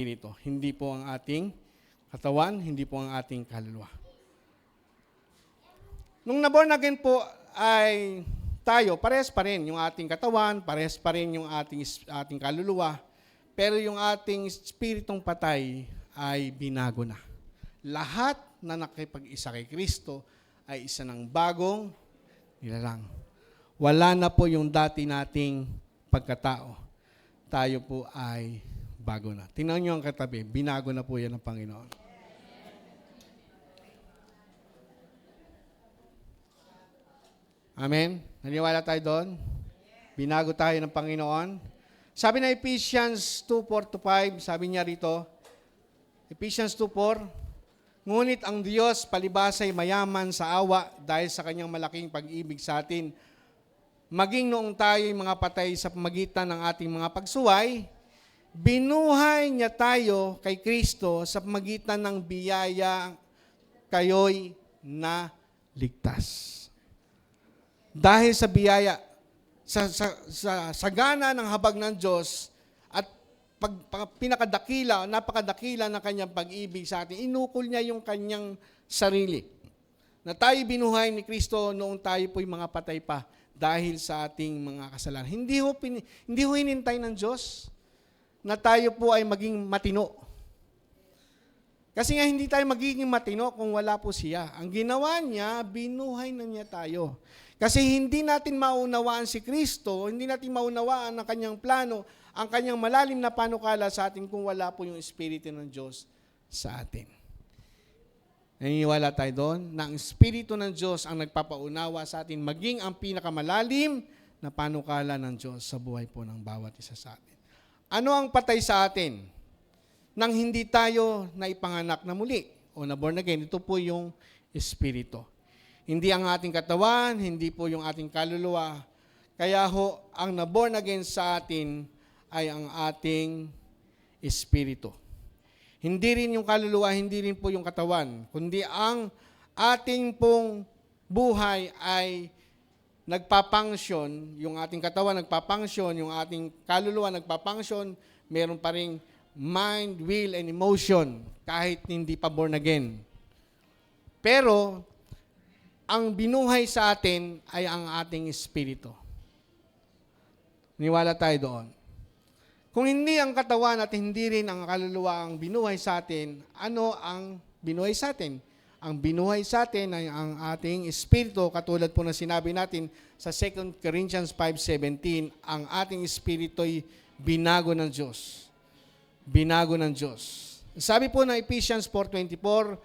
Espiritu. Hindi po ang ating katawan, hindi po ang ating kaluluwa. Nung naborn again po ay tayo, parehas pa rin yung ating katawan, parehas pa rin yung ating kaluluwa, pero yung ating spiritong patay ay binago na. Lahat na nakipag-isa kay Kristo ay isa ng bagong nilalang. Wala na po yung dati nating pagkatao. Tayo po ay bago na. Tingnan nyo ang katabi, binago na po yan ng Panginoon. Amen? Naniwala tayo doon? Binago tayo ng Panginoon. Sabi na Ephesians 2:4-5, sabi niya rito, Ephesians 2:4, ngunit ang Diyos palibasa'y mayaman sa awa dahil sa kanyang malaking pag-ibig sa atin. Maging noong tayo'y mga patay sa pamagitan ng ating mga pagsuway, binuhay niya tayo kay Kristo sa pamagitan ng biyaya kayo'y naligtas. Dahil sa biyaya, sa sagana ng habag ng Diyos at napakadakila ng kanyang pag-ibig sa atin, inukol niya yung kanyang sarili. Na tayo binuhay ni Kristo noong tayo po'y mga patay pa dahil sa ating mga kasalanan. Hindi ho hinintay ng Diyos na tayo po ay maging matino. Kasi nga hindi tayo magiging matino kung wala po siya. Ang ginawa niya, binuhay na niya tayo. Kasi hindi natin maunawaan si Kristo, hindi natin maunawaan ang kanyang plano, ang kanyang malalim na panukala sa atin kung wala po yung Espiritu ng Diyos sa atin. Naniniwala tayo doon na ang Espiritu ng Diyos ang nagpapaunawa sa atin maging ang pinakamalalim na panukala ng Diyos sa buhay po ng bawat isa sa atin. Ano ang patay sa atin nang hindi tayo naipanganak na muli o na born again? Ito po yung Espiritu. Hindi ang ating katawan, hindi po yung ating kaluluwa. Kaya ho, ang na-born again sa atin ay ang ating Espiritu. Hindi rin yung kaluluwa, hindi rin po yung katawan, kundi ang ating pong buhay ay nagpapangsyon, yung ating katawan nagpapangsyon, yung ating kaluluwa nagpapangsyon, meron pa ring mind, will, and emotion kahit hindi pa born again. Pero, ang binuhay sa atin ay ang ating espiritu. Niwala tayo doon. Kung hindi ang katawan at hindi rin ang kaluluwa ang binuhay sa atin, ano ang binuhay sa atin? Ang binuhay sa atin ay ang ating espiritu, katulad po na sinabi natin sa 2 Corinthians 5:17, ang ating espiritu ay binago ng Diyos. Binago ng Diyos. Sabi po ng Ephesians 4:24,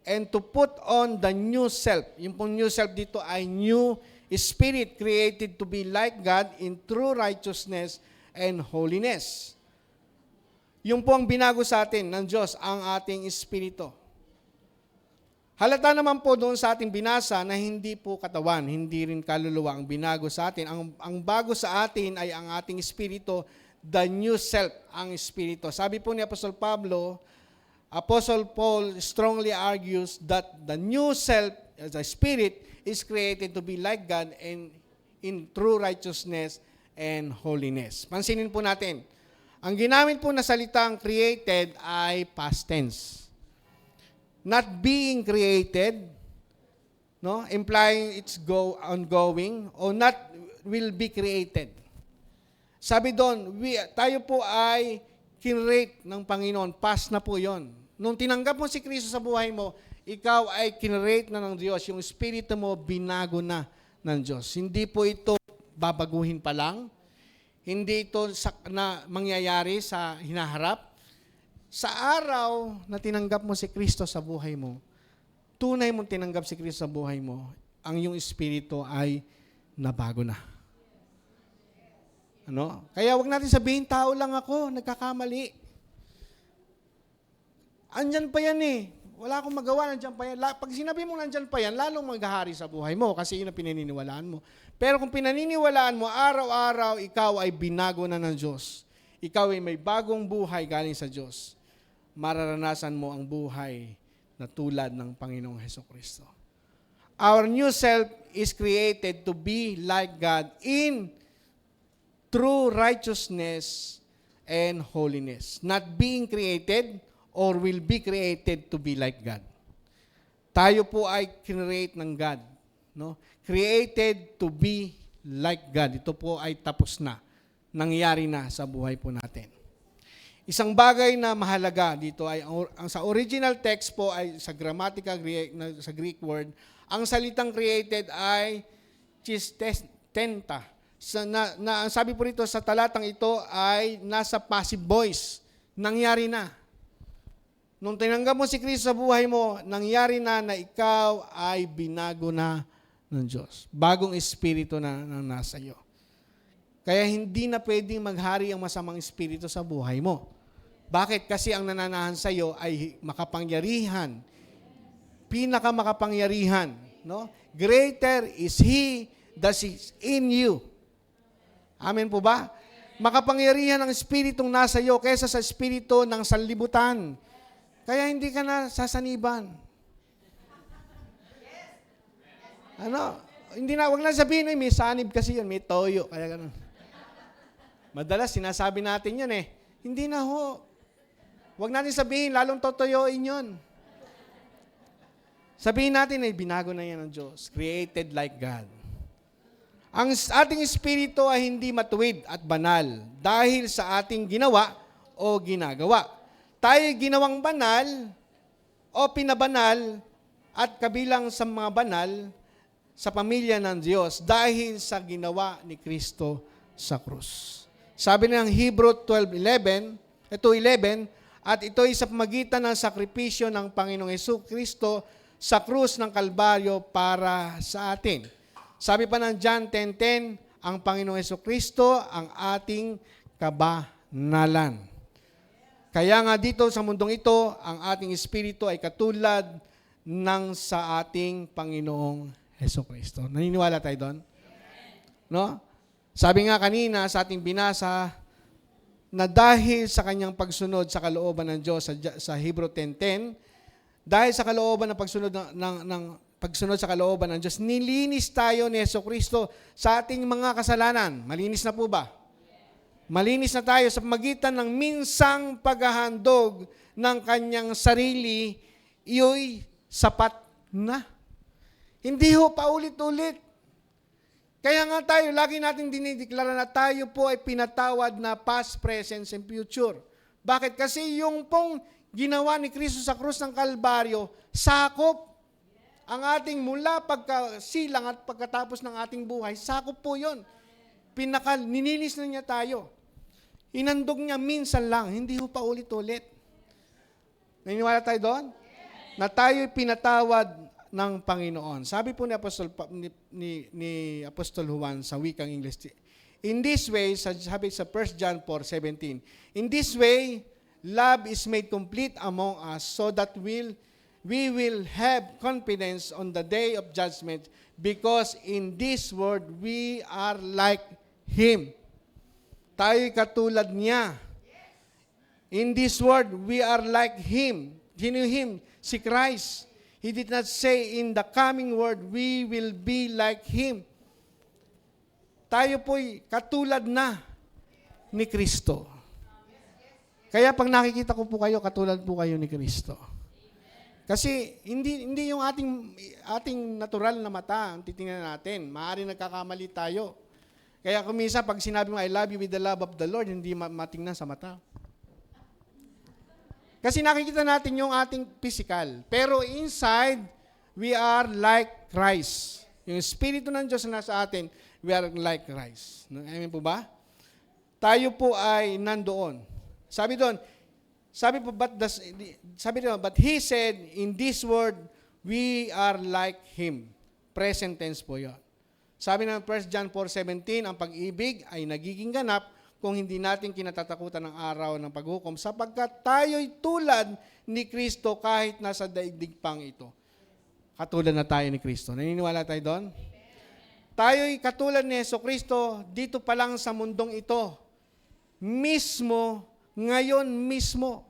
and to put on the new self. Yung pong new self dito ay new spirit created to be like God in true righteousness and holiness. Yung po ang binago sa atin ng Diyos, ang ating espiritu. Halata naman po doon sa ating binasa na hindi po katawan, hindi rin kaluluwa ang binago sa atin. Ang bago sa atin ay ang ating espiritu, the new self, ang espiritu. Sabi po ni Apostle Paul strongly argues that the new self, the spirit, is created to be like God and in true righteousness and holiness. Pansinin po natin, ang ginamit po na salitang created ay past tense. Not being created, no, implying it's ongoing, or not will be created. Sabi doon, tayo po ay kinrate ng Panginoon, past na po yon. Nung tinanggap mo si Kristo sa buhay mo, ikaw ay kinrate na ng Diyos, yung espiritu mo binago na ng Diyos. Hindi po ito babaguhin pa lang, hindi ito na mangyayari sa hinaharap. Sa araw na tinanggap mo si Kristo sa buhay mo, tunay mong tinanggap si Kristo sa buhay mo, ang iyong espiritu ay nabago na. Ano? Kaya wag natin sabihin, tao lang ako, nagkakamali. Andyan pa yan eh. Wala akong magawa, nandyan pa yan. Pag sinabi mo nandyan pa yan, lalong maghahari sa buhay mo kasi yun ang pinaniniwalaan mo. Pero kung pinaniniwalaan mo, araw-araw, ikaw ay binago na ng Diyos. Ikaw ay may bagong buhay galing sa Diyos. Mararanasan mo ang buhay na tulad ng Panginoong Hesukristo. Our new self is created to be like God in true righteousness and holiness. Not being created or will be created to be like God. Tayo po ay create ng God. No? Created to be like God. Ito po ay tapos na. Nangyari na sa buhay po natin. Isang bagay na mahalaga dito ay ang sa original text po ay sa grammatica sa Greek word, ang salitang created ay chistenta. Ang sabi po rito sa talatang ito ay nasa passive voice. Nangyari na. Nung tinanggap mo si Kristo sa buhay mo, nangyari na ikaw ay binago na ng Diyos. Bagong espiritu na nasa iyo. Kaya hindi na pwedeng maghari ang masamang espiritu sa buhay mo. Bakit? Kasi ang nananahan sa iyo ay makapangyarihan. Pinakamakapangyarihan. No? Greater is He that is in you. Amen po ba? Makapangyarihan ang espiritong nasa iyo kaysa sa espiritu ng sanlibutan. Kaya hindi ka na sasaniban. Wag na sabihin, may sanib kasi yun, may toyo, kaya ganun. Madalas sinasabi natin yun Hindi na ho. Wag natin sabihin, lalong totoyoin yun. Sabihin natin, binago na yan ng Diyos. Created like God. Ang ating espiritu ay hindi matuwid at banal dahil sa ating ginawa o ginagawa. Tayo ginawang banal o pinabanal at kabilang sa mga banal sa pamilya ng Diyos dahil sa ginawa ni Kristo sa krus. Sabi ng Hebrew 12:11, at ito ay sa pamagitan ng sakripisyo ng Panginoong Jesucristo sa krus ng Kalbaryo para sa atin. Sabi pa ng John 10:10, ang Panginoong Jesucristo ang ating kabanalan. Kaya nga dito sa mundong ito, ang ating espiritu ay katulad ng sa ating Panginoong Jesucristo. Naniniwala tayo doon? No? Sabi nga kanina sa ating binasa, na dahil sa kanyang pagsunod sa kalooban ng Diyos sa Hebrew 10:10, dahil sa kalooban ng pagsunod sa kalooban ng Diyos, nilinis tayo ni Jesucristo sa ating mga kasalanan. Malinis na po ba? Malinis na tayo sa pamagitan ng minsang paghahandog ng kanyang sarili, iyo'y sapat na. Hindi ho paulit-ulit. Kaya nga tayo, lagi natin dinideklara na tayo po ay pinatawad na past, present, and future. Bakit? Kasi yung pong ginawa ni Kristo sa krus ng Kalbaryo, sakop ang ating mula pagkasilang at pagkatapos ng ating buhay, sakop po yun. Ninilis na niya tayo. Inandog niya minsan lang, hindi ho pa ulit-ulit. Naniniwala tayo doon? Na tayo'y pinatawad ng Panginoon. Sabi po ni Apostol Juan sa wikang English, in this way, sabi sa 1 John 4:17, in this way, love is made complete among us so that we will have confidence on the day of judgment because in this world we are like Him. Tayo'y katulad niya. In this world, we are like Him. Sino Him? Si Christ. He did not say, in the coming world, we will be like Him. Tayo po'y katulad na ni Kristo. Kaya pag nakikita ko po kayo, katulad po kayo ni Kristo. Kasi hindi yung ating natural na mata ang titingnan natin. Maaaring nagkakamali tayo. Kaya kung minsan, pag sinabi mo, I love you with the love of the Lord, hindi matingnan sa mata. Kasi nakikita natin yung ating physical. Pero inside, we are like Christ. Yung Espiritu ng Diyos na nasa atin, we are like Christ. Amen po ba? Tayo po ay nandoon. Sabi doon, but He said, in this world, we are like Him. Present tense po yun. Sabi ng 1 John 4:17, ang pag-ibig ay nagiging ganap kung hindi natin kinatatakutan ng araw ng paghukom sapagkat tayo'y tulad ni Kristo kahit nasa daigdig pang ito. Katulad na tayo ni Kristo. Naniniwala tayo doon? Tayo'y katulad ni Jesucristo dito pa lang sa mundong ito. Mismo, ngayon mismo.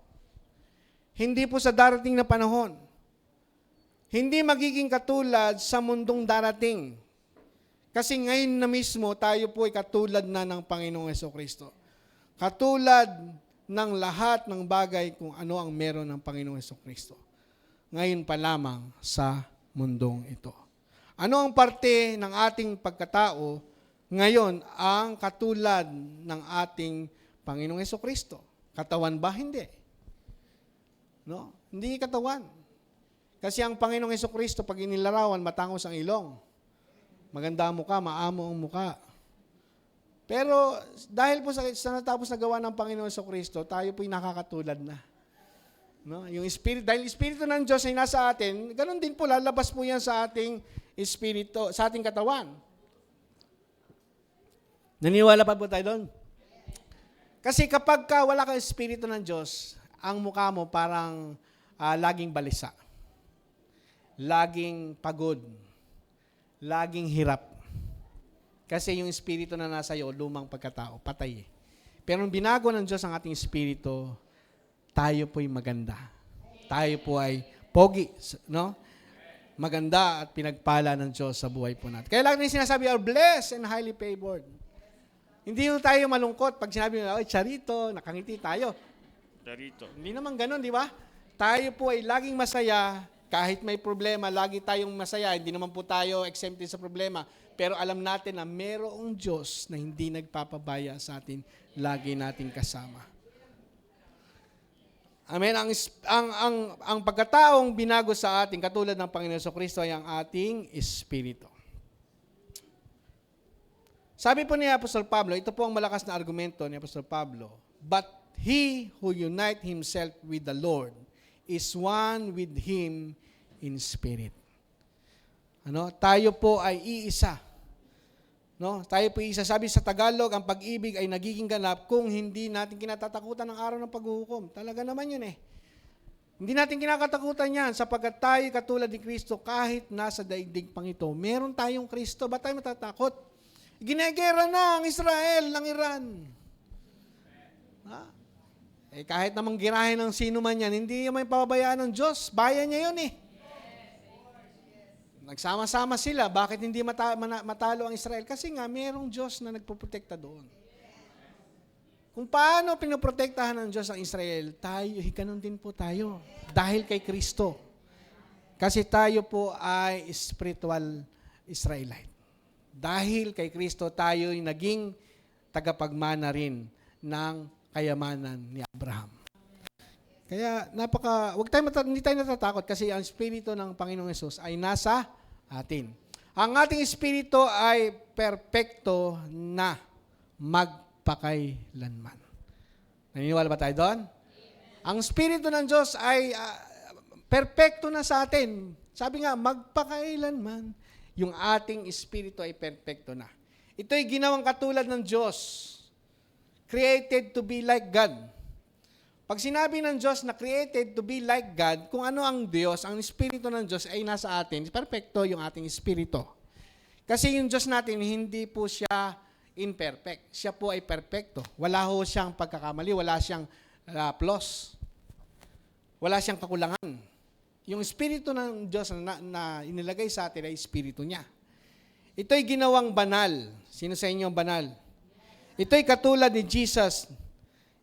Hindi po sa darating na panahon. Hindi magiging katulad sa mundong darating. Kasi ngayon na mismo, tayo po ay katulad na ng Panginoong Jesucristo. katulad ng lahat ng bagay kung ano ang meron ng Panginoong Hesukristo. Ngayon pa lamang sa mundong ito. Ano ang parte ng ating pagkatao ngayon ang katulad ng ating Panginoong Hesukristo? Katawan ba? Hindi. No? Hindi katawan. Kasi ang Panginoong Hesukristo, pag inilarawan, matangos ang ilong. Maganda ang muka, maamo ang muka. Pero dahil po sa natapos na gawa ng Panginoon Hesukristo, tayo po'y nakakatulad na. No? Yung Espiritu, dahil Espiritu ng Diyos ay nasa atin, ganun din po, lalabas po yan sa ating Espiritu, sa ating katawan. Naniwala pa po tayo doon? Kasi kapag wala kang Espiritu ng Diyos, ang mukha mo parang laging balisa. Laging pagod. Laging hirap. Kasi yung Espiritu na nasa iyo, lumang pagkatao, patay. Pero nung binago ng Diyos ang ating Espiritu, tayo po'y maganda. Tayo po ay pogi, no? Maganda at pinagpala ng Diyos sa buhay po natin. Kaya lang din sinasabi, are blessed and highly favored. Hindi po tayo malungkot pag sinabi, ay, charito, nakangiti tayo. Charito. Hindi naman ganun, di ba? Tayo po ay laging masaya, kahit may problema, lagi tayong masaya. Hindi naman po tayo exempted sa problema. Pero alam natin na mayroong Diyos na hindi nagpapabaya sa atin, lagi nating kasama. Amen. Ang pagkataong binago sa atin, katulad ng Panginoon Jesucristo, ay ang ating espiritu. Sabi po ni Apostol Pablo, ito po ang malakas na argumento ni Apostol Pablo, but he who unite himself with the Lord is one with him in spirit. Tayo po ay iisa. No? Tayo po isa. Sabi sa Tagalog, ang pag-ibig ay nagiging ganap kung hindi natin kinatatakutan ng araw ng paghuhukom. Talaga naman yun eh. Hindi natin kinakatakutan yan sapagkat tayo katulad ni Kristo kahit nasa daigdig pang ito. Meron tayong Kristo. Ba't tayo matatakot? Ginegera na ang Israel ng Iran. Kahit namang girahin ng sino man yan, hindi yung may pababayaan ng Diyos. Bayan niya yun eh. Nagsama-sama sila. Bakit hindi matalo ang Israel? Kasi nga, mayroong Diyos na nagpoprotekta doon. Kung paano pinoprotektahan ng Diyos ang Israel, tayo, ganun din po tayo. Dahil kay Kristo. Kasi tayo po ay spiritual Israelite. Dahil kay Kristo, tayo ay naging tagapagmana rin ng kayamanan ni Abraham. Kaya hindi tayo natatakot kasi ang Espiritu ng Panginoong Hesus ay nasa atin. Ang ating Espiritu ay perpekto na magpakailanman. Naniniwala ba tayo doon? Ang Espiritu ng Diyos ay perpekto na sa atin. Sabi nga, magpakailanman. Yung ating Espiritu ay perpekto na. Ito'y ginawang katulad ng Diyos. Created to be like God. Pag sinabi ng Diyos na created to be like God, kung ano ang Diyos, ang Espiritu ng Diyos ay nasa atin, perfecto yung ating Espiritu. Kasi yung Diyos natin, hindi po siya imperfect. Siya po ay perfecto. Wala ho siyang pagkakamali, wala siyang flaws. Wala siyang kakulangan. Yung Espiritu ng Diyos na inilagay sa atin ay Espiritu niya. Ito'y ginawang banal. Sino sa inyo ang banal? Ito'y katulad ni Jesus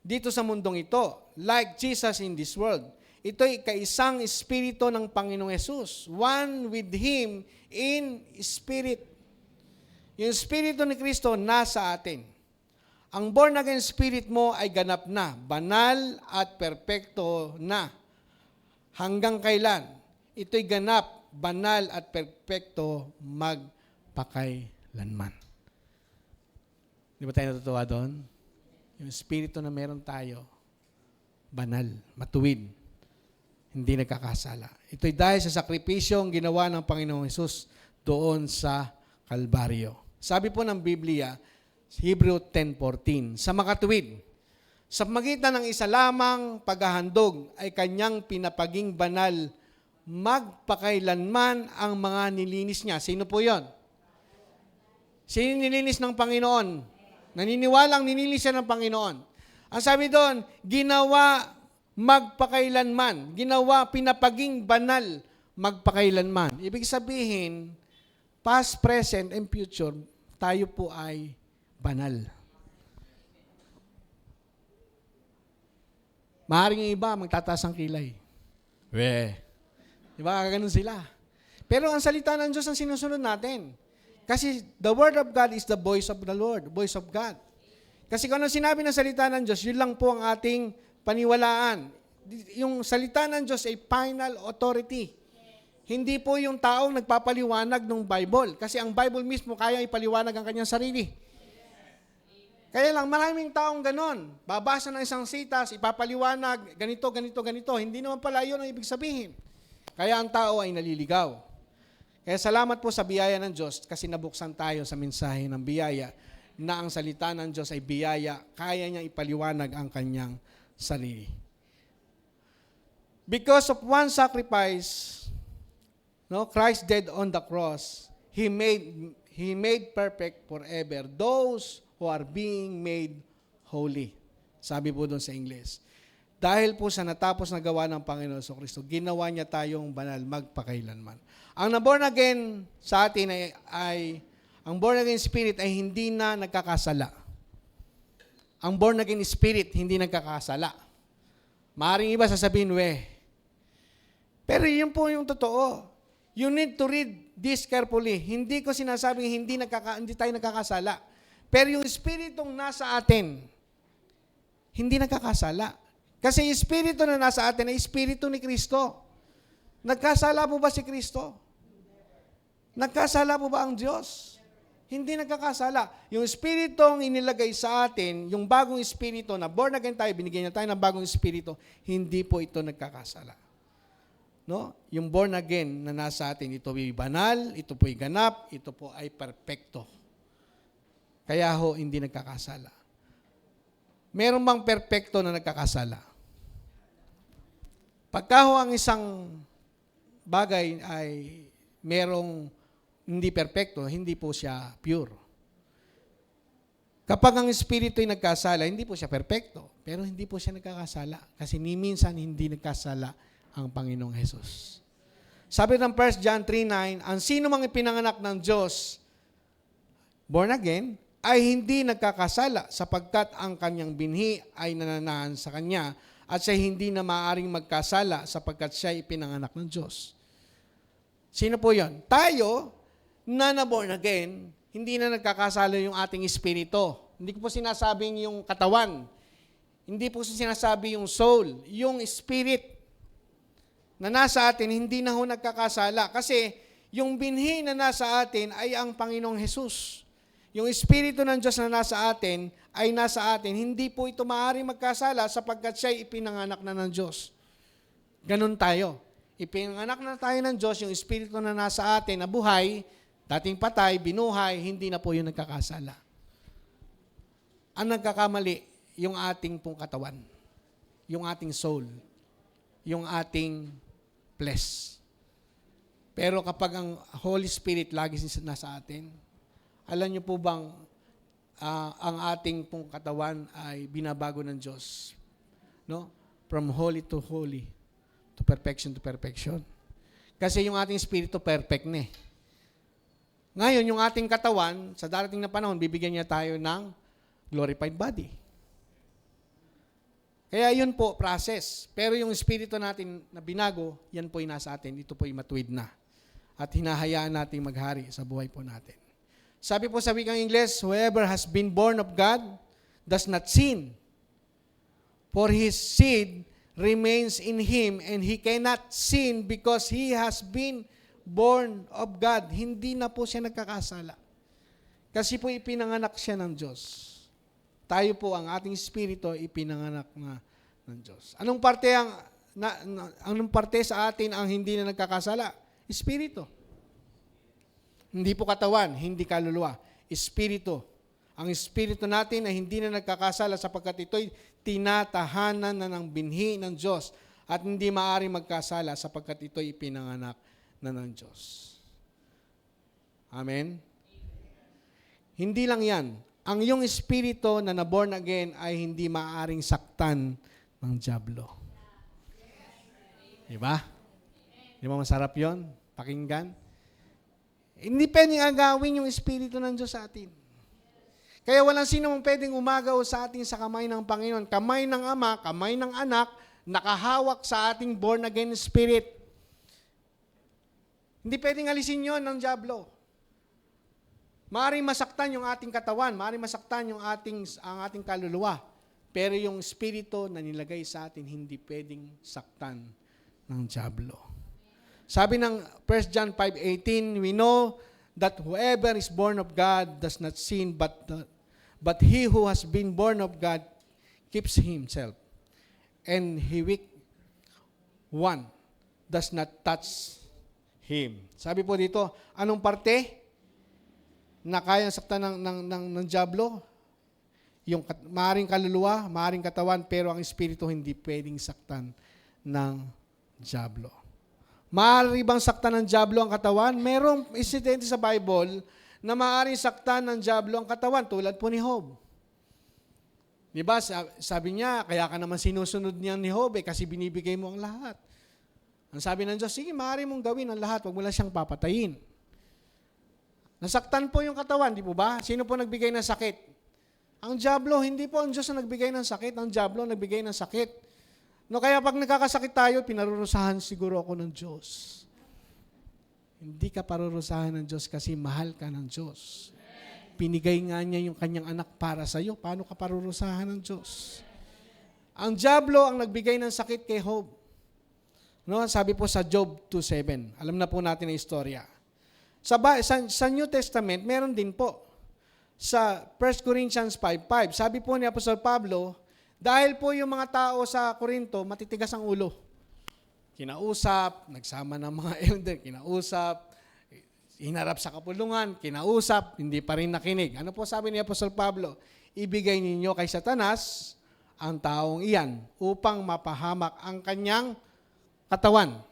dito sa mundong ito. Like Jesus in this world. Ito'y kaisang Espiritu ng Panginoong Hesus. One with Him in Spirit. Yung Espiritu ni Kristo nasa atin. Ang born again Spirit mo ay ganap na, banal at perpekto na. Hanggang kailan? Ito'y ganap, banal at perpekto magpakailanman. Di ba tayo natutuwa doon? Yung Espiritu na meron tayo, banal, matuwid, hindi nagkakasala. Ito'y dahil sa sakripisyong ginawa ng Panginoong Hesus doon sa Kalbaryo. Sabi po ng Biblia, Hebrew 10:14, sa makatuwid, sa magitan ng isa lamang paghahandog ay kanyang pinapaging banal, magpakailanman ang mga nilinis niya. Sino po yon? Sino nilinis ng Panginoon? Naniniwalang nilinis siya ng Panginoon. Ang sabi doon, ginawa magpakailanman. Ginawa pinapaging banal magpakailanman. Ibig sabihin, past, present, and future, tayo po ay banal. Maaaring yung iba, magtataas ang kilay. Di ba? Ganun sila. Pero ang salita ng Diyos ang sinusunod natin. Kasi the Word of God is the voice of the Lord, voice of God. Kasi kung ano sinabi ng salita ng Diyos, yun lang po ang ating paniwalaan. Yung salita ng Diyos ay final authority. Hindi po yung taong nagpapaliwanag ng Bible. Kasi ang Bible mismo kaya ipaliwanag ang kanyang sarili. Kaya lang, maraming taong ganon. Babasa ng isang sitas, ipapaliwanag, ganito, ganito, ganito. Hindi naman pala yun ang ibig sabihin. Kaya ang tao ay naliligaw. Kaya salamat po sa biyaya ng Diyos kasi nabuksan tayo sa mensahe ng biyaya na ang salita ng Diyos ay biyaya, kaya niya ipaliwanag ang kanyang sarili. Because of one sacrifice, Christ died on the cross, He made perfect forever those who are being made holy. Sabi po doon sa English. Dahil po sa natapos na gawa ng Panginoon sa Kristo, ginawa niya tayong banal magpakailanman. Ang na-born again sa atin ay ang born again spirit ay hindi na nagkakasala. Ang born again spirit hindi nagkakasala. Maaring iba sasabihin, pero yun po yung totoo. You need to read this carefully. Hindi ko sinasabing hindi tayo nagkakasala. Pero yung espiritong nasa atin, hindi nagkakasala. Kasi yung espiritu na nasa atin ay espiritu ni Kristo. Nagkasala po ba si Kristo? Nagkasala po ba ang Diyos? Hindi nagkakasala. Yung espiritong inilagay sa atin, yung bagong espiritu na born again tayo, binigyan niya tayo ng bagong espiritu, hindi po ito nagkakasala. Yung born again na nasa atin, ito ay banal, ito po ay ganap, ito po ay perpekto. Kaya hindi nagkakasala. Meron bang perpekto na nagkakasala? Pagka ang isang bagay ay merong hindi perpekto, hindi po siya pure. Kapag ang espiritu ay nagkasala, hindi po siya perpekto, pero hindi po siya nagkakasala. Kasi ni minsan hindi nagkasala ang Panginoong Hesus. Sabi ng 1 John 3:9, ang sino mang ipinanganak ng Diyos, born again, ay hindi nagkakasala sapagkat ang kanyang binhi ay nananahan sa kanya at siya hindi na maaaring magkasala sapagkat siya ay ipinanganak ng Diyos. Sino po yon? Tayo na born again, hindi na nagkakasala yung ating espiritu. Hindi ko po sinasabing yung katawan. Hindi po sinasabi yung soul. Yung spirit na nasa atin, hindi na nagkakasala. Kasi yung binhi na nasa atin ay ang Panginoong Hesus. Yung Espiritu ng Diyos na nasa atin ay nasa atin. Hindi po ito maaaring magkasala sapagkat siya ay ipinanganak na ng Diyos. Ganun tayo. Ipinanganak na tayo ng Diyos, yung Espiritu na nasa atin na buhay, dating patay, binuhay, hindi na po yung nagkakasala. Ang nagkakamali, yung ating pong katawan, yung ating soul, yung ating flesh. Pero kapag ang Holy Spirit lagi nasa atin, alam niyo po bang ang ating pong katawan ay binabago ng Diyos? From holy to holy, to perfection to perfection. Kasi yung ating spirito perfect na eh. Ngayon, yung ating katawan, sa darating na panahon, bibigyan niya tayo ng glorified body. Kaya yun po, process. Pero yung espiritu natin na binago, yan po yung nasa atin. Ito po yung matuwid na. At hinahayaan natin maghari sa buhay po natin. Sabi po sa wikang Ingles, whoever has been born of God does not sin. For his seed remains in him and he cannot sin because he has been born of God. Hindi na po siya nagkakasala. Kasi po ipinanganak siya ng Diyos. Tayo po, ang ating espiritu, ipinanganak na ng Diyos. Anong parte sa atin ang hindi na nagkakasala? Espiritu. Hindi po katawan, hindi kaluluwa. Espiritu. Ang espiritu natin ay hindi na nagkakasala sapagkat ito'y tinatahanan na ng binhi ng Diyos at hindi maaaring magkasala sapagkat ito'y ipinanganak na ng Diyos. Amen? Hindi lang yan. Ang iyong espiritu na na-born again ay hindi maaaring saktan ng dyablo. Diba? Di ba masarap yon? Pakinggan? Hindi pwedeng agawin yung espiritu ng Diyos sa atin. Kaya walang sino mong pwedeng umagaw sa atin sa kamay ng Panginoon. Kamay ng Ama, kamay ng Anak, nakahawak sa ating born-again spirit. Hindi pwedeng alisin yon ng dyablo. Maaaring masaktan yung ating katawan, maaaring masaktan ang ating kaluluwa. Pero yung espiritu na nilagay sa atin, hindi pwedeng saktan ng dyablo. Sabi ng 1 John 5:18, we know that whoever is born of God does not sin, but he who has been born of God keeps himself. And he weak one does not touch him. Sabi po dito, anong parte na kayang saktan ng dyablo? Yung maaring kaluluwa, maaring katawan, pero ang espiritu hindi pwedeng saktan ng dyablo. Maaari bang saktan ng dyablo ang katawan? Merong insidente sa Bible na maaaring saktan ng dyablo ang katawan, tulad po ni Job. Diba? Sabi niya, kaya ka naman sinusunod niya ni Job kasi binibigay mo ang lahat. Ang sabi ng Diyos, sige, maaari mong gawin ang lahat, wag mo lang siyang papatayin. Nasaktan po yung katawan, di po ba? Sino po nagbigay ng sakit? Ang dyablo, hindi po ang Diyos na nagbigay ng sakit, ang dyablo ang nagbigay ng sakit. No, kaya pag nagkakasakit tayo, pinarurusahan siguro ako ng Diyos. Hindi ka parurusahan ng Diyos kasi mahal ka ng Diyos. Pinigay nga niya yung kanyang anak para sa iyo. Paano ka parurusahan ng Diyos? Ang dyablo ang nagbigay ng sakit kay Job. No, sabi po sa Job 2:7. Alam na po natin ang istorya. Sa New Testament, meron din po. Sa 1 Corinthians 5:5, sabi po ni Apostol Pablo, dahil po yung mga tao sa Corinto, matitigas ang ulo. Kinausap, nagsama ng mga elder, kinausap, hinarap sa kapulungan, kinausap, hindi pa rin nakinig. Ano po sabi ni Apostol Pablo? Ibigay ninyo kay Satanas ang taong iyan upang mapahamak ang kanyang katawan.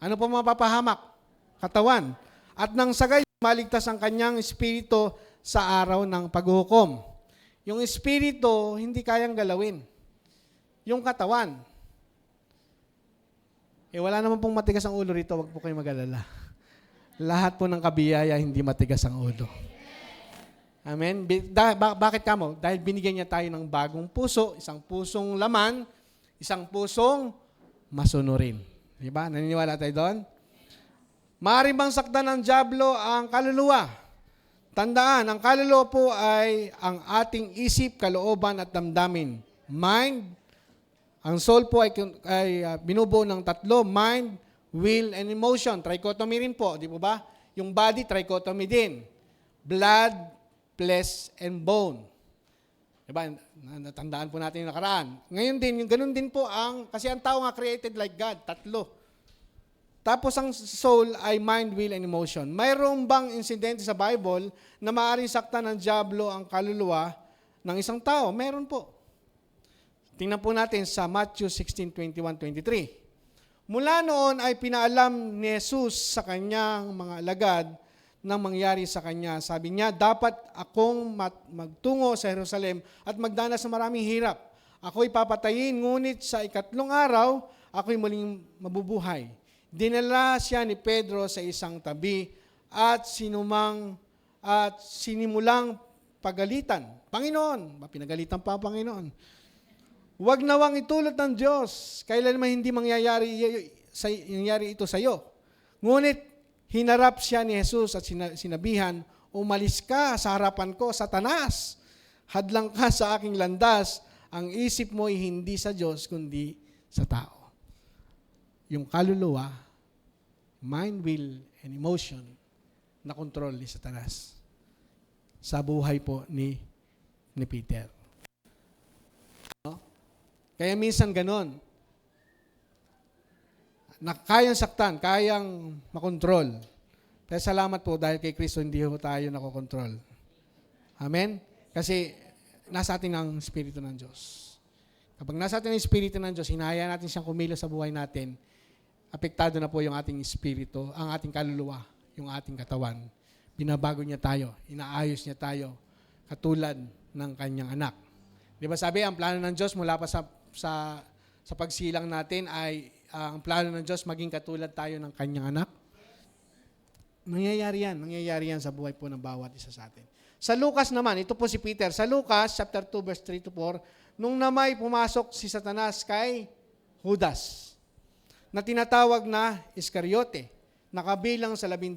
Ano po mapapahamak? Katawan. At nang sagay, maligtas ang kanyang espiritu sa araw ng paghuhukom. Yung espiritu, hindi kayang galawin. Yung katawan. Wala naman pong matigas ang ulo rito, wag po kayo mag-alala. Lahat po ng kabiyaya, hindi matigas ang ulo. Amen? Bakit kamo? Dahil binigyan niya tayo ng bagong puso, isang pusong laman, isang pusong masunurin. Diba? Naniniwala tayo doon? Maaaring bang saktan ng dyablo ang kaluluwa? Tandaan, ang kaluluwa po ay ang ating isip, kalooban at damdamin. Mind, ang soul po ay binubuo ng tatlo, mind, will, and emotion. Trichotomy rin po, di po ba? Yung body, trichotomy din. Blood, flesh, and bone. Diba? Natandaan po natin yung nakaraan. Ngayon din, yung ganun din po kasi ang tao nga created like God, tatlo. Tapos ang soul ay mind, will, and emotion. Mayroon bang insidente sa Bible na maaaring saktan ng dyablo ang kaluluwa ng isang tao? Meron po. Tingnan po natin sa Matthew 16:21-23. Mula noon ay pinaalam ni Jesus sa kanyang mga alagad nang mangyari sa kanya. Sabi niya, dapat akong magtungo sa Jerusalem at magdanas ng maraming hirap. Ako'y papatayin, ngunit sa ikatlong araw, ako'y muling mabubuhay. Dinala siya ni Pedro sa isang tabi at sinimulang pagalitan. Panginoon, pinagalitan pa ang Panginoon. Huwag nawang itulot ng Diyos. Kailanman hindi mangyayari ito sa iyo. Ngunit hinarap siya ni Jesus at sinabihan, umalis ka sa harapan ko, Satanas. Hadlang ka sa aking landas. Ang isip mo ay hindi sa Diyos, kundi sa tao. Yung kaluluwa, mind, will, and emotion na control ni Satanas sa buhay po ni Peter. No? Kaya minsan ganon. Na kayang saktan, kayang makontrol. Kaya salamat po dahil kay Kristo hindi po tayo nakokontrol. Amen? Kasi nasa atin ang Espiritu ng Diyos. Kapag nasa atin ang Espiritu ng Diyos, hinahayaan natin siyang kumilos sa buhay natin, apektado na po yung ating espiritu, ang ating kaluluwa, yung ating katawan. Binabago niya tayo, inaayos niya tayo, katulad ng kanyang anak. Di ba sabi, ang plano ng Diyos mula pa sa pagsilang natin ay ang plano ng Diyos maging katulad tayo ng kanyang anak? Nangyayari yan sa buhay po ng bawat isa sa atin. Sa Lucas naman, ito po si Peter. Sa Lucas, chapter 2, verse 3 to 4, nung namay pumasok si Satanas kay Judas, na tinatawag na Iscariote, nakabilang sa 12,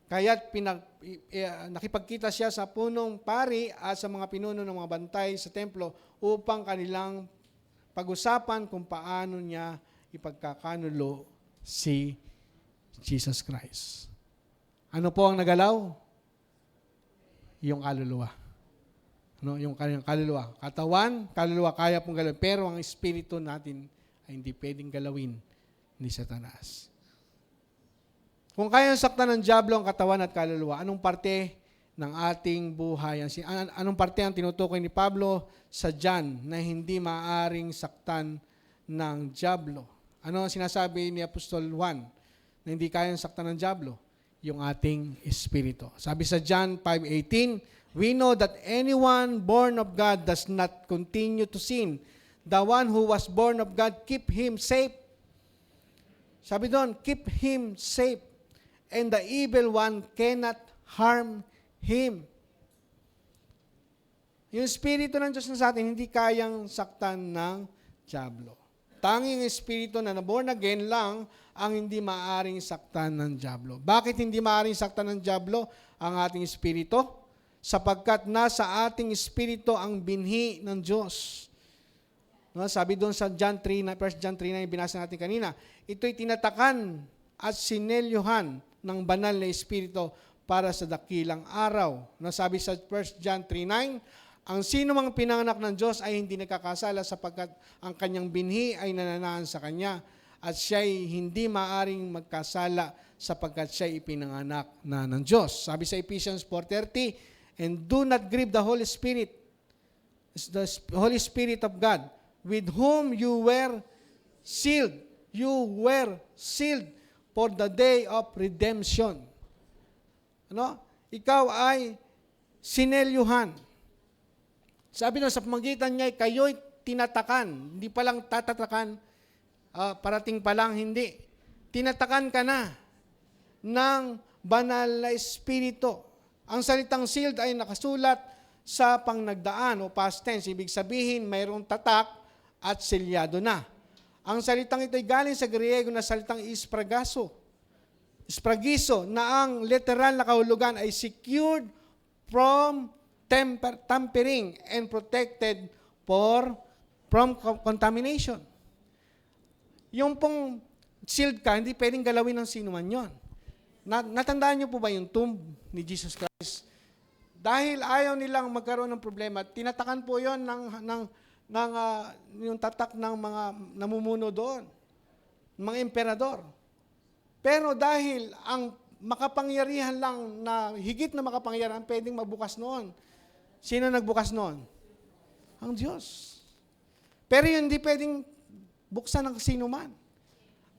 kaya't nakipagkita siya sa punong pari at sa mga pinuno ng mga bantay sa templo upang kanilang pag-usapan kung paano niya ipagkakanulo si Jesus Christ. Ano po ang nagalaw? Yung kaluluwa. No, yung kanyang kaluluwa. Katawan, kaluluwa, kaya pong galawin. Pero ang espiritu natin ay hindi pwedeng galawin ni Satanas. Kung kayang saktan ng diablo ang katawan at kaluluwa, anong parte ng ating buhay? Anong parte ang tinutukoy ni Pablo sa John na hindi maaring saktan ng diablo? Ano ang sinasabi ni Apostol Juan na hindi kayang saktan ng diablo? Yung ating espiritu. Sabi sa John 5:18, we know that anyone born of God does not continue to sin. The one who was born of God, keep him safe. Sabi doon, keep him safe. And the evil one cannot harm him. Yung espiritu ng Diyos na sa atin, hindi kayang saktan ng diablo. Tanging espiritu na born again lang ang hindi maaring saktan ng diablo. Bakit hindi maaring saktan ng diablo ang ating espiritu? Sapagkat nasa ating espiritu ang binhi ng Diyos. No, sabi doon sa John 3, 1 John 3 na binasa natin kanina, ito'y tinatakan at sinelyuhan ng banal na espiritu para sa dakilang araw. No, sabi sa 1 John 3:9, ang sino mang pinanganak ng Diyos ay hindi nagkakasala sapagkat ang kanyang binhi ay nananahan sa kanya at siya'y hindi maaring magkasala sapagkat siya'y ipinanganak na ng Diyos. Sabi sa Ephesians 4:30, and do not grieve the Holy Spirit, the Holy Spirit of God, with whom you were sealed. You were sealed for the day of redemption. Ano? Ikaw ay sinelyuhan. Sabi na sa pamagitan niya, kayo'y tinatakan. Hindi pa lang tatatakan, parating pa lang, hindi. Tinatakan ka na ng banal na espiritu. Ang salitang sealed ay nakasulat sa pangnagdaan o past tense. Ibig sabihin, mayroong tatak at selyado na. Ang salitang ito ay galing sa Griego na salitang ispragaso. Ispragiso, na ang literal na kahulugan ay secured from tampering and protected from contamination. Yung pong sealed ka, hindi pwedeng galawin ng sino man yun. Natandaan niyo po ba yung tomb ni Jesus Christ? Dahil ayaw nilang magkaroon ng problema, tinatakan po yon yung tatak ng mga namumuno doon, mga emperador. Pero dahil ang makapangyarihan lang na higit na makapangyarihan pwedeng magbukas noon. Sino nagbukas noon? Ang Diyos. Pero yun hindi pwedeng buksan ng sino man.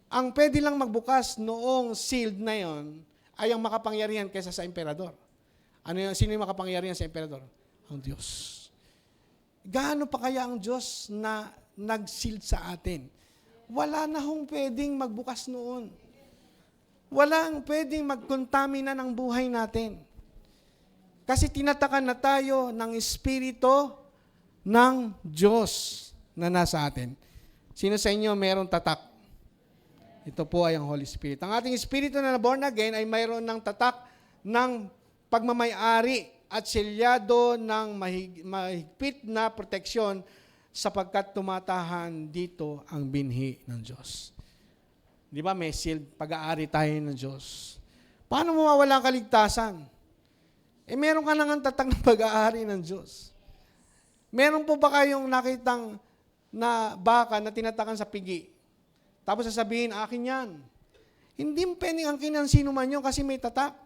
Ang pwede lang magbukas noong sealed na yon ay ang makapangyarihan kaysa sa emperador. Sino yung makapangyarihan sa emperador? Ang Diyos. Gaano pa kaya ang Diyos na nag-sealed sa atin? Wala na hong pwedeng magbukas noon. Walang pwedeng magkontamina ng buhay natin. Kasi tinatakan na tayo ng Espiritu ng Diyos na nasa atin. Sino sa inyo mayroong tatak? Ito po ay ang Holy Spirit. Ang ating Espiritu na born again ay mayroon ng tatak ng pagmamayari at selyado ng mahigpit na proteksyon sapagkat tumatahan dito ang binhi ng Diyos. Di ba may sealed, pag-aari tayo ng Diyos. Paano mawawala ang kaligtasan? Meron ka nang tatak ng pag-aari ng Diyos. Meron po ba kayong nakitang na baka na tinatakan sa pigi? Tapos sasabihin, akin yan. Hindi pwedeng angkin ng sino man yun kasi may tatak.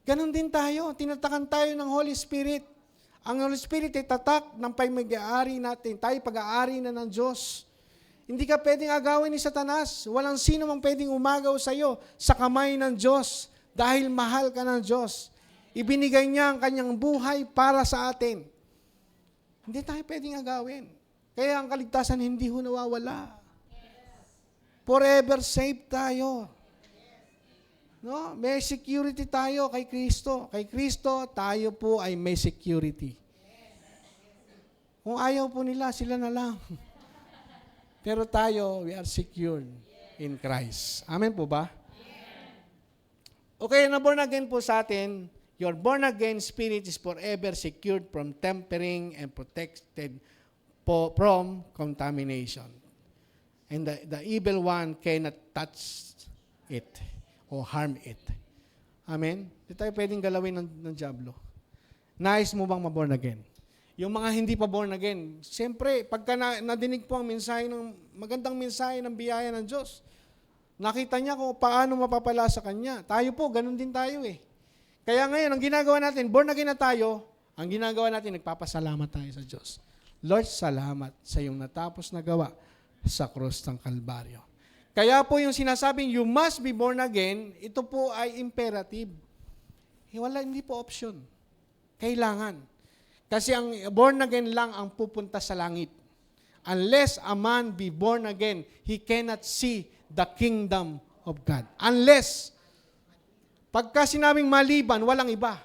Ganon din tayo. Tinatakan tayo ng Holy Spirit. Ang Holy Spirit ay tatak ng pag-aari natin. Tayo pag-aari na ng Diyos. Hindi ka pwedeng agawin ni Satanas. Walang sino mang pwedeng umagaw sa iyo sa kamay ng Diyos dahil mahal ka ng Diyos. Ibinigay niya ang kanyang buhay para sa atin. Hindi tayo pwedeng agawin. Kaya ang kaligtasan hindi ho nawawala. Forever safe tayo. No, may security tayo kay Kristo. Kay Kristo, tayo po ay may security. Kung ayaw po nila, sila na lang. Pero tayo, we are secured in Christ. Amen po ba? Okay, na born again po sa atin, your born again spirit is forever secured from tempering and protected from contamination. And the evil one cannot touch it o harm it. Amen? Hindi tayo pwedeng galawin ng diablo. Nais mo bang ma-born again? Yung mga hindi pa born again, siyempre, pagka nadinig po ang mensahe magandang mensahe ng biyaya ng Diyos, nakita niya kung paano mapapala sa Kanya. Tayo po, ganun din tayo eh. Kaya ngayon, ang ginagawa natin, born again na tayo, ang ginagawa natin, nagpapasalamat tayo sa Diyos. Lord, salamat sa iyong natapos na gawa sa krus ng Kalbaryo. Kaya po yung sinasabing, you must be born again, ito po ay imperative. Hindi po option. Kailangan. Kasi ang born again lang ang pupunta sa langit. Unless a man be born again, he cannot see the kingdom of God. Unless, pagka sinabing maliban, walang iba.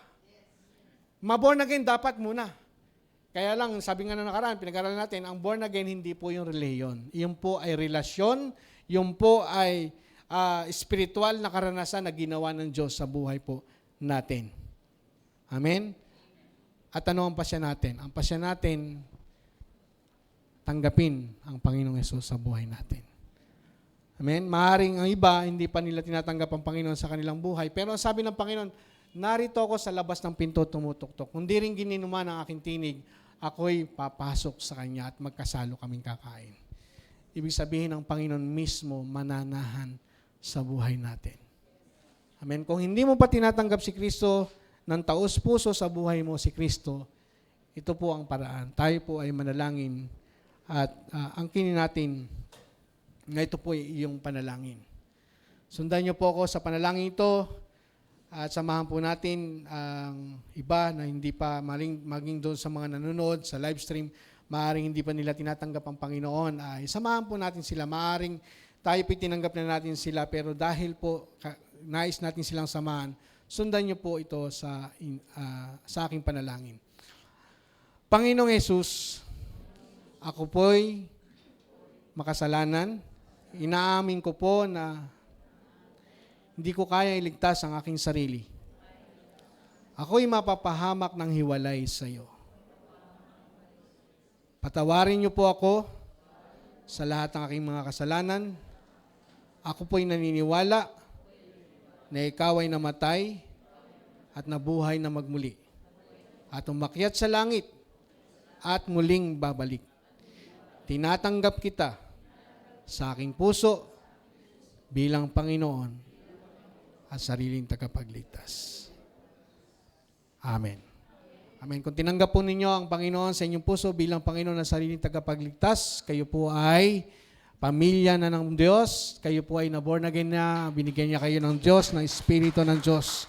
Ma-born again, dapat muna. Kaya lang, sabi nga na nakaraan, pinag-aralan natin, ang born again, hindi po yung reliyon. Yung po ay relasyon, yung po ay spiritual na karanasan na ginawa ng Diyos sa buhay po natin. Amen? At ano ang pasya natin? Ang pasya natin, tanggapin ang Panginoong Yesus sa buhay natin. Amen? Maaring ang iba, hindi pa nila tinatanggap ang Panginoon sa kanilang buhay. Pero ang sabi ng Panginoon, narito ako sa labas ng pinto tumutuktok. Kung di rin gininuman ang aking tinig, ako'y papasok sa Kanya at magkasalo kaming kakain. Ibig sabihin ng Panginoon mismo mananahan sa buhay natin. Amen? Kung hindi mo pa tinatanggap si Kristo ng taos-puso sa buhay mo si Kristo, ito po ang paraan. Tayo po ay manalangin at angkinin natin na ito po yung panalangin. Sundan niyo po ako sa panalangin ito at samahan po natin ang iba na hindi pa maging doon sa mga nanonood sa live stream, maaring hindi pa nila tinatanggap ang Panginoon, ay samahan po natin sila. Maaring tayo tinanggap na natin sila, pero dahil po nais natin silang samahan, sundan niyo po ito sa aking panalangin. Panginoong Yesus, ako po'y makasalanan. Inaamin ko po na hindi ko kaya iligtas ang aking sarili. Ako'y mapapahamak ng hiwalay sa iyo. Patawarin niyo po ako sa lahat ng aking mga kasalanan. Ako po'y naniniwala na ikaw ay namatay at nabuhay na magmuli at umakyat sa langit at muling babalik. Tinatanggap kita sa aking puso bilang Panginoon at sariling tagapagligtas. Amen. Amen. Kung tinanggap po ninyo ang Panginoon sa inyong puso bilang Panginoon at sariling tagapagligtas, kayo po ay pamilya na ng Diyos, kayo po ay na-born again na, binigyan niya kayo ng Diyos, ng Espiritu ng Diyos.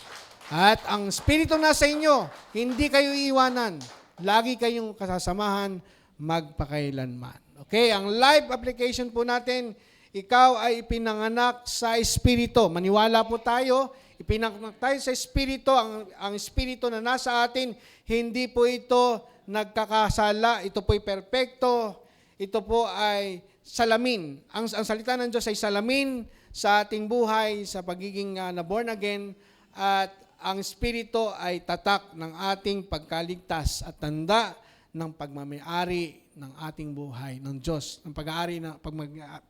At ang Espiritu nasa inyo, hindi kayo iiwanan. Lagi kayong kasasamahan magpakailanman. Okay, ang live application po natin, ikaw ay ipinanganak sa Espiritu. Maniwala po tayo, ipinanganak tayo sa Espiritu. Ang Espiritu na nasa atin, hindi po ito nagkakasala, ito po'y perpekto, ito po ay salamin. Ang salita ng Diyos ay salamin sa ating buhay, sa pagiging na-born again, at ang Espiritu ay tatak ng ating pagkaligtas at tanda ng pagmamayari ng ating buhay ng Diyos, ng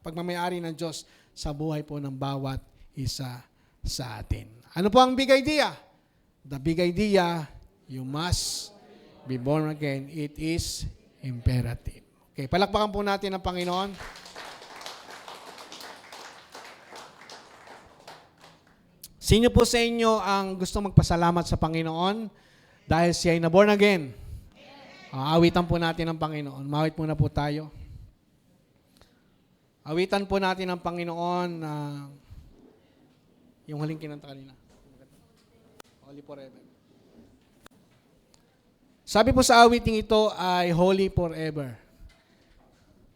pagmamayari ng Diyos sa buhay po ng bawat isa sa atin. Ano po ang big idea? The big idea, you must be born again. It is imperative. Okay, palakpakan po natin ang Panginoon. Sino po sa inyo ang gusto magpasalamat sa Panginoon dahil siya ay na-born again? Awitan po natin ang Panginoon. Mawit muna po tayo. Awitan po natin ang Panginoon yung huling kinanta kanina. Holy forever. Sabi po sa awiting ito ay holy forever.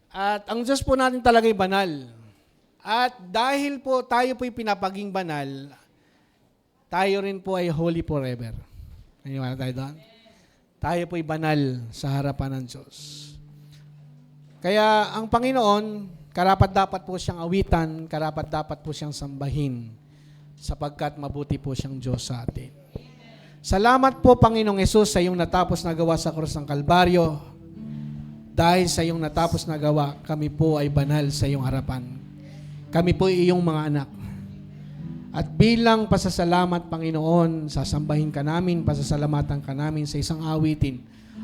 At ang Diyos po natin talaga'y banal. At dahil po tayo po'y pinapaging banal, tayo rin po ay holy forever. Naniwala tayo doon? Tayo po'y banal sa harapan ng Diyos. Kaya ang Panginoon, karapat-dapat po siyang awitan, karapat-dapat po siyang sambahin, sapagkat mabuti po siyang Diyos sa atin. Salamat po, Panginoong Yesus, sa iyong natapos na gawa sa krus ng Kalbaryo. Dahil sa iyong natapos na gawa, kami po ay banal sa iyong harapan. Kami po ay iyong mga anak. At bilang pasasalamat, Panginoon, sasambahin ka namin, pasasalamatan ka namin sa isang awitin.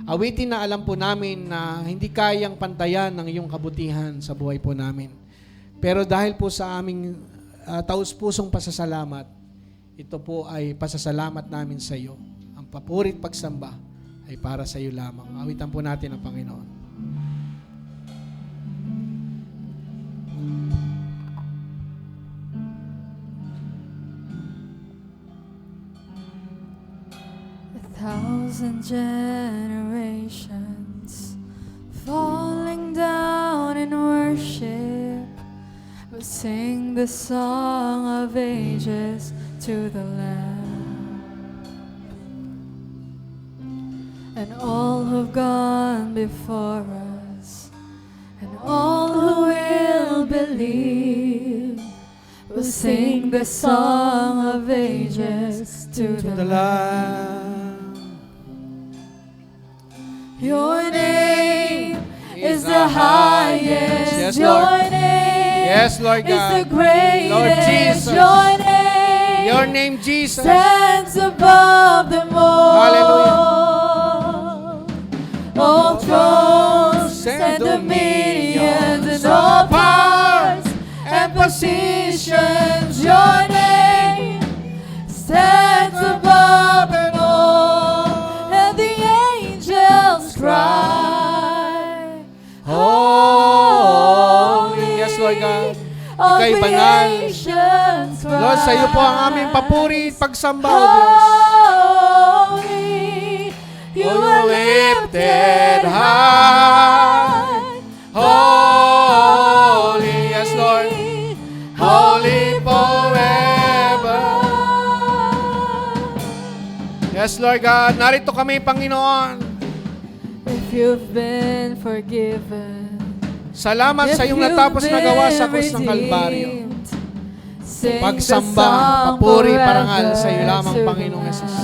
Awitin na alam po namin na hindi kayang pantayan ng iyong kabutihan sa buhay po namin. Pero dahil po sa aming taus-pusong pasasalamat, ito po ay pasasalamat namin sa iyo. Ang papuri at pagsamba ay para sa iyo lamang. Awitan po natin ang Panginoon. Thousand generations falling down in worship will sing the song of ages to the Lamb. And all who've gone before us and all who will believe will sing the song of ages to the Lamb. Your name is the highest. Yes, Lord. Your name Yes, Lord is God. the greatest. Lord Jesus. Your Your name, Jesus. stands above them all. Hallelujah. All thrones and dominions and all powers and positions. Your name stands above them all. And the angels cry, Holy. Yes, Lord God. All Ika'y banal. creations cry, Lord, sa iyo po ang aming papuri at pagsamba, O Diyos. Holy, you are lifted high. Holy, yes, Lord. Holy forever. Yes, Lord God. Narito kami, Panginoon. If you've been forgiven, Salamat sa iyong natapos na gawa sa krus ng Kalbaryo. Pagsamba, papuri, parangal sa iyo lamang, Panginoong Yesus.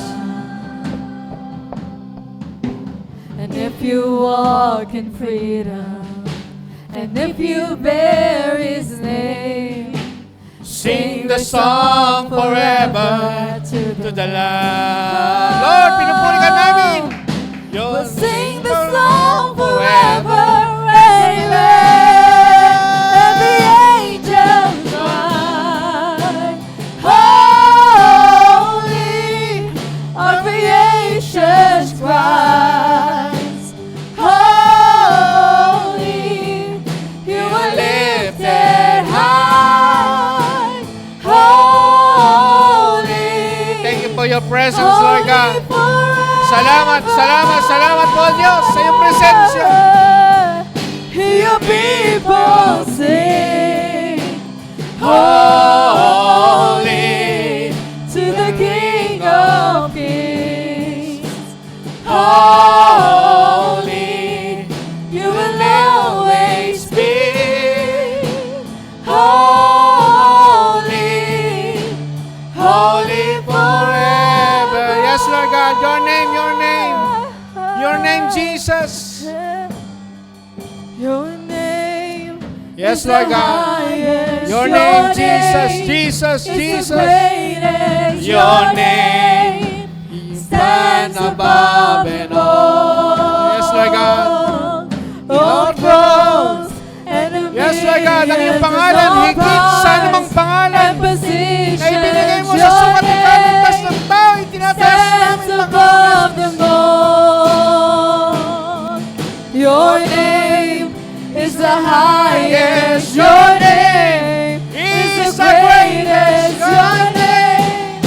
And if you walk in freedom, and if you bear His name, Sing the song forever to the Lamb. Lord, pinupuri ka namin. we'll sing the song forever. Amen. And the angels cry, Holy, our creation's cries, Holy, you are lifted high, Holy. Thank you for your presence, Lord God. Holy forever. Salamat, salamat, salamat po, Diyos, sa iyong presensya. Your people sing, Holy, to the King of Kings. holy, You will always be holy, holy forever. Yes, Lord God, your name, your name, Jesus. Your name Yes, is Lord the God. highest. Your name, Jesus, name Jesus, is Jesus. the greatest. Your name stands above and all. Yes, Lord God. All thrones and Yes, Lord God, ang iyong pangalan, higit sa anumang pangalan and positions. na ibinigay mo sa sukat ng kaligtas ng tao, itinataas stands namin, above them Panginoon. all. Your name is the highest. Your name is the greatest. Your name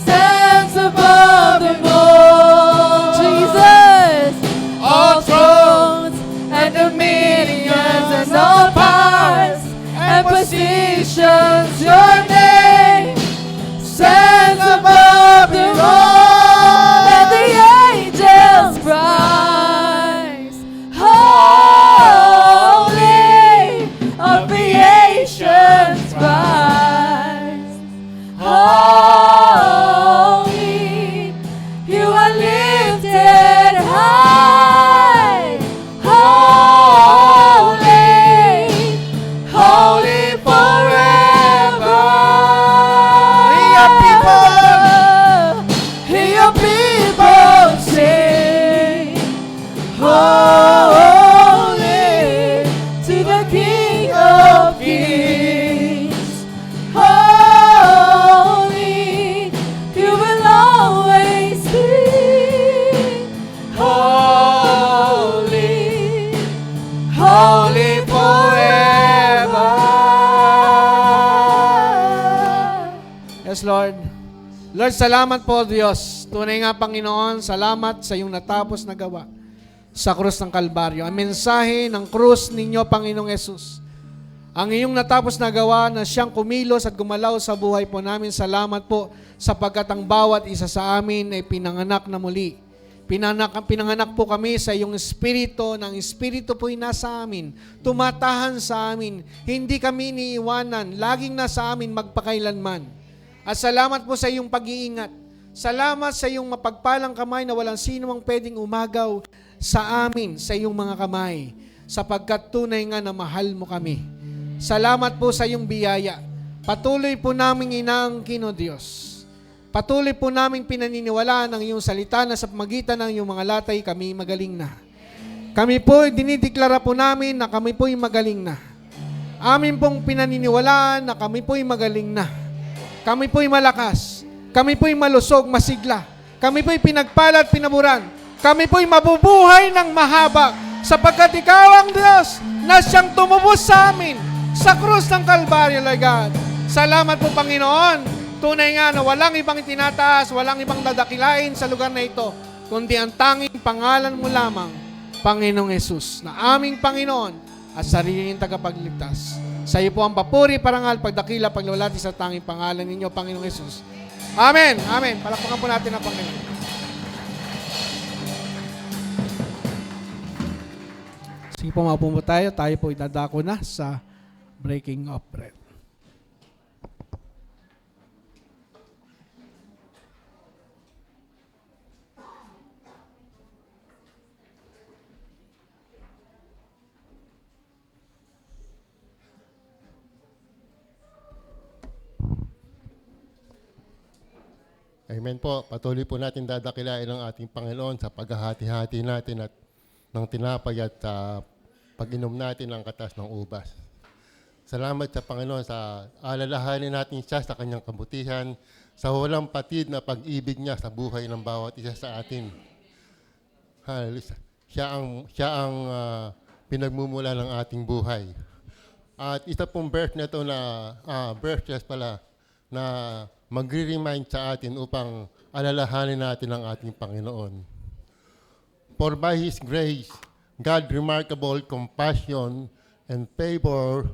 stands above them all. Jesus, all thrones and dominions and all powers and positions. Your name stands above Yes, Lord. Lord, salamat po, Diyos. Tunay nga, Panginoon, salamat sa iyong natapos na gawa sa krus ng Kalbaryo. Ang mensahe ng krus ninyo, Panginoong Yesus. Ang iyong natapos na gawa na siyang kumilos at gumalaw sa buhay po namin. Salamat po sapagkat ang bawat isa sa amin ay pinanganak na muli. Pinanganak po kami sa iyong Espiritu, ng Espiritu po'y nasa amin, tumatahan sa amin, hindi kami iniiwanan, laging nasa amin magpakailanman. At salamat po sa iyong pag-iingat. Salamat sa iyong mapagpalang kamay na walang sino mang pwedeng umagaw sa amin, sa iyong mga kamay, sapagkat tunay nga na mahal mo kami. Salamat po sa iyong biyaya. Patuloy po naming inaangkin, O Diyos. Patuloy po naming pinaniniwalaan ang iyong salita na sa pamagitan ng iyong mga latay kami magaling na. Kami po, dinideklara po namin na kami po'y magaling na. Amin pong pinaniniwalaan na kami po'y magaling na. Kami po'y malakas. Kami po'y malusog, masigla. Kami po'y pinagpala at pinaburan. Kami po'y mabubuhay ng mahaba sapagkat ikaw ang Diyos na siyang tumubos sa amin sa krus ng Kalbaryo, Lord God. Salamat po, Panginoon. Tunay nga na walang ibang itinataas, walang ibang dadakilain sa lugar na ito, kundi ang tanging pangalan mo lamang, Panginoong Yesus, na aming Panginoon at sariling tagapagligtas. Sa iyo po ang papuri, parangal, pagdakila, paglalati sa tanging pangalan ninyo, Panginoong Yesus. Amen. Amen. Palakpakan po natin ang Panginoon. Sige po, maupo po tayo. Tayo po idadako na sa breaking of bread. Amen po. Patuloy po natin dadakilain ang ating Panginoon sa paghahati-hati natin at ng tinapay at pag-inom natin ng katas ng ubas. Salamat sa Panginoon sa alalahanin natin siya sa kanyang kabutihan, sa walang patid na pag-ibig niya sa buhay ng bawat isa sa atin. Hallelujah. Siya ang pinagmumula ng ating buhay. At isa pong verse na ito verses pala na magre-remind sa atin upang alalahanin natin ang ating Panginoon. For by His grace, God's remarkable compassion and favor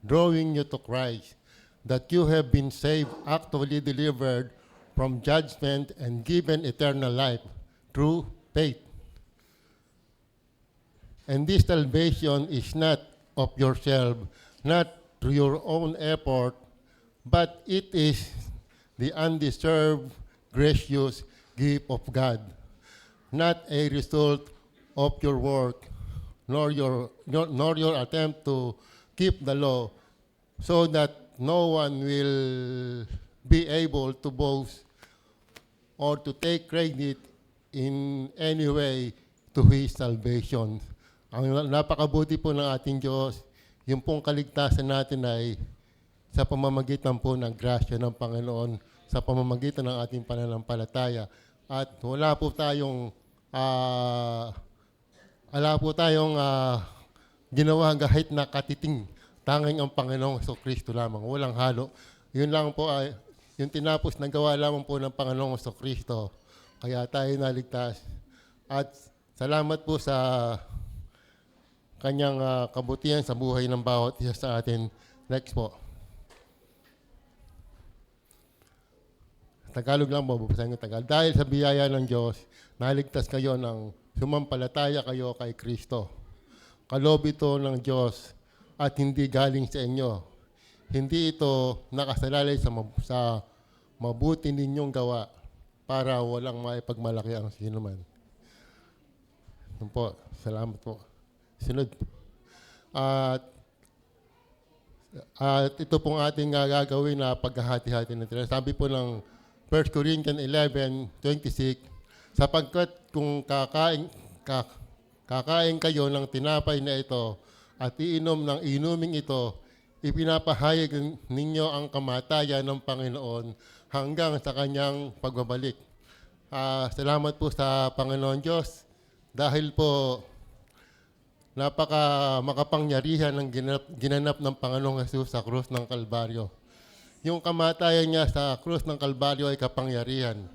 drawing you to Christ, that you have been saved, actually delivered from judgment and given eternal life through faith. And this salvation is not of yourself, not through your own effort, but it is the undeserved, gracious gift of God, not a result of your work, nor your attempt to keep the law, so that no one will be able to boast or to take credit in any way to His salvation. Ang napakabuti po ng ating Diyos, yung pong kaligtasan natin ay sa pamamagitan po ng grasya ng Panginoon, sa pamamagitan ng ating pananampalataya. At wala po tayong ginawa kahit na katiting. Tanging ang Panginoong Kristo lamang. Walang halo. Yun lang po ay yung tinapos na gawa lamang po ng Panginoong Kristo. Kaya tayo naligtas. At salamat po sa kanyang kabutihan sa buhay ng bawat isa sa atin. Next po. Tagalog lang po, babasahin ko Tagalog. Dahil sa biyaya ng Diyos, naligtas kayo ng sumampalataya kayo kay Kristo. Kaloob ito ng Diyos at hindi galing sa inyo. Hindi ito nakasalalay sa mabuti ninyong gawa para walang maipagmalaki ang sinuman. Yun po, salamat po. Sunod. At ito pong ating gagawin na paghahati-hati natin. Sabi po ng 1 Corinthians 11:26, sapagkat kung kakain kayo ng tinapay na ito at iinom ng inuming ito, ipinapahayag ninyo ang kamatayan ng Panginoon hanggang sa kanyang pagbabalik. Salamat po sa Panginoon Diyos dahil po napaka makapangyarihan ng ginanap ng Panginoong Jesus sa krus ng Kalbaryo. yung kamatayan niya sa krus ng Kalbaryo ay kapangyarihan.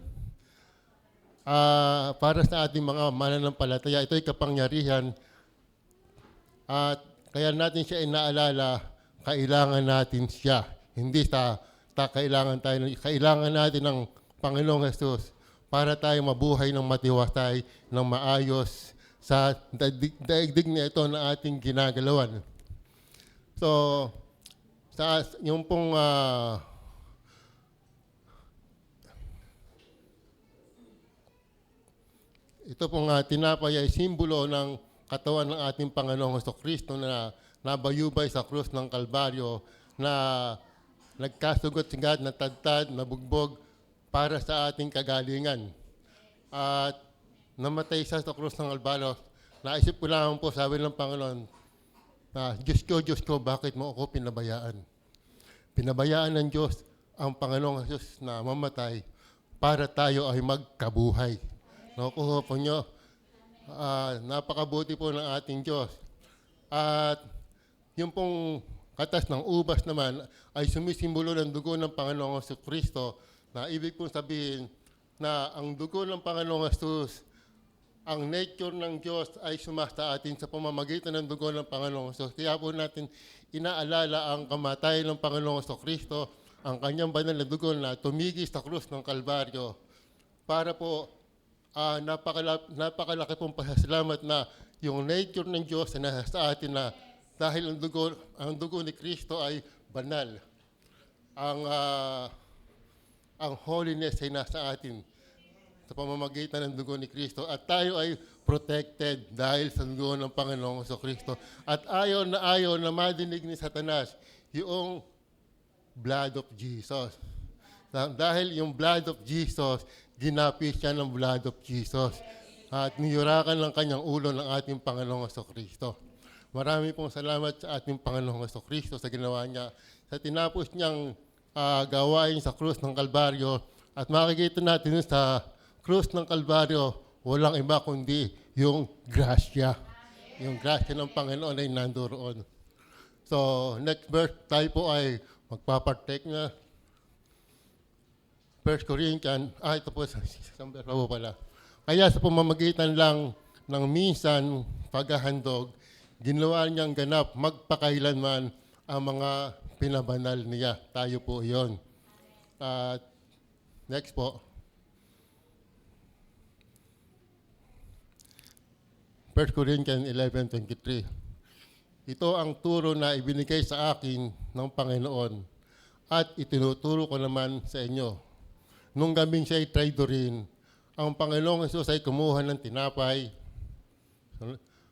Para sa ating mga mananampalataya, ito ay kapangyarihan at kaya natin siya inaalala, kailangan natin siya. Hindi kailangan natin ng Panginoong Jesus para tayo mabuhay ng matiwasay, ng maayos sa daigdig na ito na ating ginagalawan. So, yung pong ito pong tinapay ay simbolo ng katawan ng ating Panginoong Jesucristo na nabayubay sa krus ng Kalbaryo na nagkasugot-sigat, natadtad, nabugbog para sa ating kagalingan. At namatay siya sa krus ng Kalbaryo. Naisip ko lang po, sabi ng Panginoon, na Diyos ko, bakit mo ako pinabayaan? Pinabayaan ng Diyos ang Panginoong Jesus na mamatay para tayo ay magkabuhay. Nakuha po nyo, napakabuti po ng ating Diyos. At yung pong katas ng ubas naman ay sumisimbolo ng dugo ng Panginoong Jesucristo na ibig pong sabihin na ang dugo ng Panginoong Jesus, ang nature ng Diyos ay sumasa atin sa pamamagitan ng dugo ng Panginoong Jesus. Kaya po natin inaalala ang kamatayan ng Panginoong Jesucristo, ang kanyang banal na dugo na tumigis sa krus ng Kalbaryo para po napakalaki pong pasasalamat na yung nature ng Diyos na nasa atin na dahil ang dugo ni Kristo ay banal. Ang holiness ay nasa atin sa pamamagitan ng dugo ni Kristo at tayo ay protected dahil sa dugo ng Panginoong Kristo. At ayaw na madinig ni Satanas yung blood of Jesus. Dahil yung blood of Jesus, ginapit siya ng blood of Jesus. At niyurakan ng kanyang ulo ng ating Panginoong Kristo. Marami pong salamat sa ating Panginoong Kristo sa ginawa niya. Sa tinapos niyang gawain sa krus ng Kalbaryo. At makikita natin sa krus ng Kalbaryo, walang iba kundi yung grasya. Yung grasya ng Panginoon ay nandoon. So, next verse tayo po ay magpapartake na 1 Corinthians, ito po, isang verse po pala. Kaya sa pamamagitan lang ng minsan paghahandog, ginawa niyang ganap magpakailanman ang mga pinabanal niya. Tayo po yon. Next po. 1 Corinthians 11:23. Ito ang turo na ibinigay sa akin ng Panginoon at itinuturo ko naman sa inyo. Nung gabing siya ay traidorin, ang Panginoong Jesus ay kumuha ng tinapay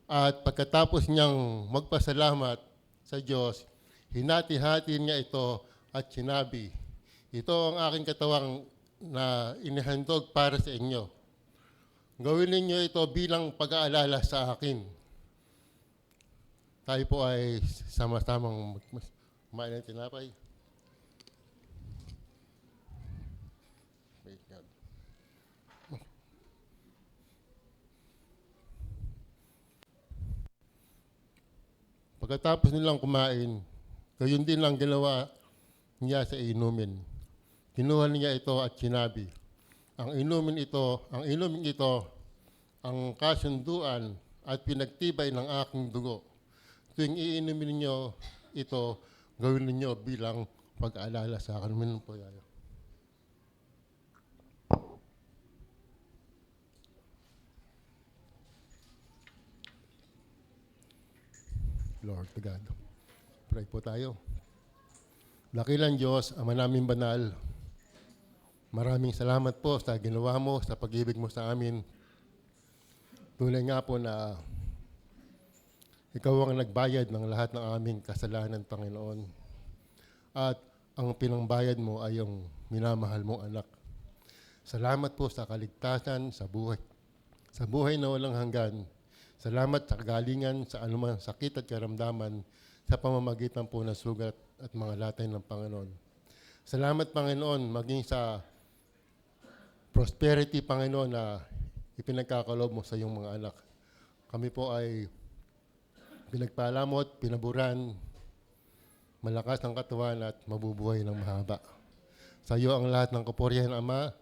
at pagkatapos niyang magpasalamat sa Diyos, hinati-hati niya ito at sinabi, ito ang aking katawang na inihandog para sa inyo. Gawin ninyo ito bilang pag-aalala sa akin. Tayo po ay sama-samang kumain ng tinapay. Pagkatapos nilang kumain, gayon din lang ginawa niya sa inumin. Kinuha niya ito at sinabi, ang inumin ito, ang kasunduan at pinagtibay ng aking dugo. Tuwing iinumin niyo ito, gawin ninyo bilang pag-aalala sa akin. Minum po yayo. Lord to God. Pray po tayo. Dakilang Diyos, Ama naming banal, maraming salamat po sa ginawa mo, sa pag-ibig mo sa amin. Tunay nga po na ikaw ang nagbayad ng lahat ng aming kasalanan, Panginoon. At ang pinangbayad mo ay yung minamahal mong anak. Salamat po sa kaligtasan, sa buhay na walang hanggan. Salamat sa kagalingan sa anumang sakit at karamdaman sa pamamagitan po ng sugat at mga latay ng Panginoon. Salamat, Panginoon, maging sa prosperity, Panginoon, na ipinagkakaloob mo sa iyong mga anak. Kami po ay pinagpalamot, pinaburan, malakas ang katawan at mabubuhay ng mahaba. Sa iyo ang lahat ng kapurihan, Ama,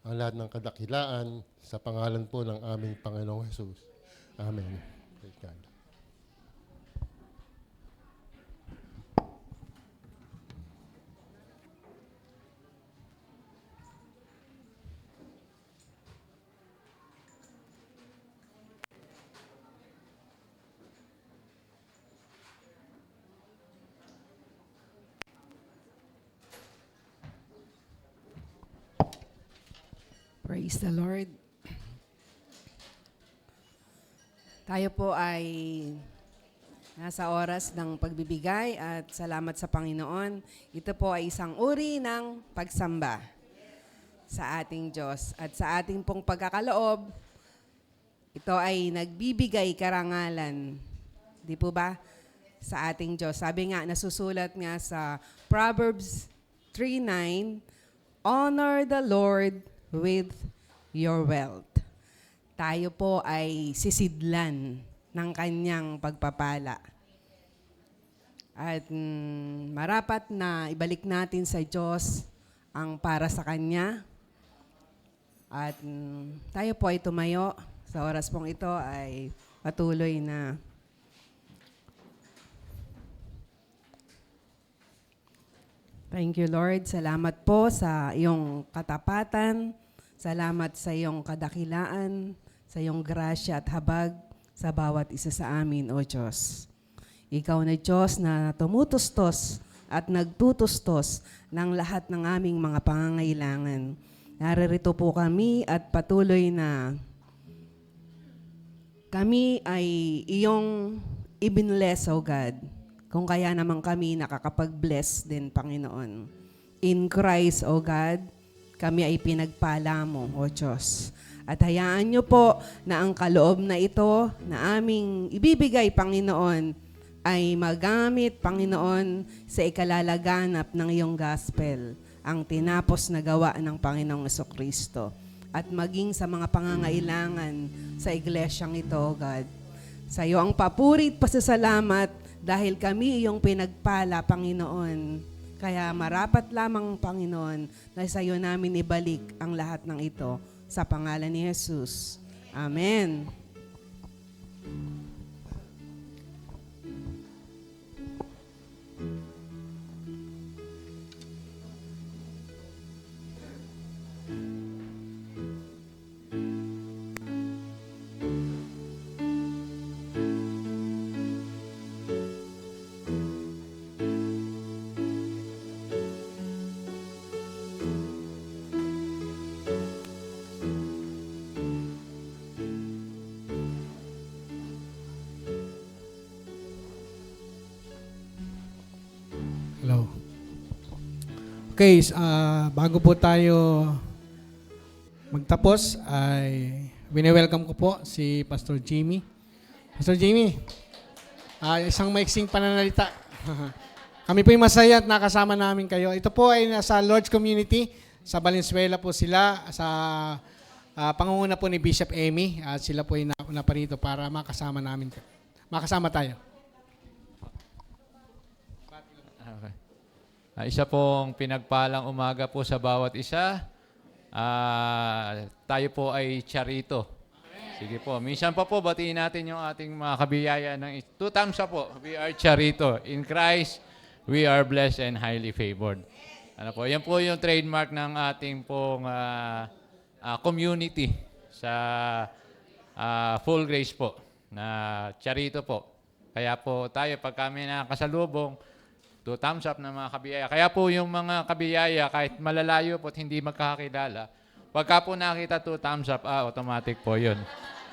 ang lahat ng kadakilaan, sa pangalan po ng aming Panginoong Jesus. Amen. Praise God. Praise the Lord. Tayo po ay nasa oras ng pagbibigay at salamat sa Panginoon. Ito po ay isang uri ng pagsamba sa ating Diyos. At sa ating pong pagkakaloob, ito ay nagbibigay karangalan. Di po ba? Sa ating Diyos. Sabi nga, nasusulat nga sa Proverbs 3:9, honor the Lord with your wealth. Tayo po ay sisidlan ng kanyang pagpapala. At marapat na ibalik natin sa Diyos ang para sa Kanya. At tayo po ay tumayo. Sa oras pong ito ay patuloy na thank you, Lord. Salamat po sa iyong katapatan. Salamat sa iyong kadakilaan, sa iyong grasya at habag sa bawat isa sa amin, O Diyos. Ikaw na Diyos na tumutustos at nagtutustos ng lahat ng aming mga pangangailangan. Naririto po kami at patuloy na kami ay iyong ibinless, O God. Kung kaya naman kami nakakapag-bless din, Panginoon. In Christ, O God, kami ay pinagpala mo, O Diyos. At hayaan niyo po na ang kaloob na ito na aming ibibigay, Panginoon, ay magamit, Panginoon, sa ikalalaganap ng iyong gospel, ang tinapos na gawa ng Panginoong Jesucristo. At maging sa mga pangangailangan sa iglesyang ito, O God. Sa iyo ang papuri at pasasalamat dahil kami iyong pinagpala, Panginoon. Kaya marapat lamang, Panginoon, na sa iyo namin ibalik ang lahat ng ito sa pangalan ni Jesus. Amen. Hello. Okay, bago po tayo magtapos, ay wini-welcome ko po si Pastor Jimmy. Pastor Jimmy, isang maiksing pananalita. Kami po yung masaya at nakasama namin kayo. Ito po ay nasa Lord's Community. Sa Valenzuela po sila. Sa pangunguna po ni Bishop Emmy. At sila po ay naparito para makasama namin. Makasama tayo. Okay. Isa pong pinagpalang umaga po sa bawat isa. Tayo po ay charito. Sige po. Minsan pa po batiin natin yung ating mga kabiyaya ng 2 thumbs up po. We are charito. In Christ, we are blessed and highly favored. Ano po? Yan po yung trademark ng ating pong community sa Full Grace po na charito po. Kaya po tayo pag kami nakakasalubong 2 thumbs up ng mga kabiyaya. Kaya po yung mga kabiyaya, kahit malalayo po at hindi magkakakilala, pagka po nakita 2 thumbs up, automatic po yun.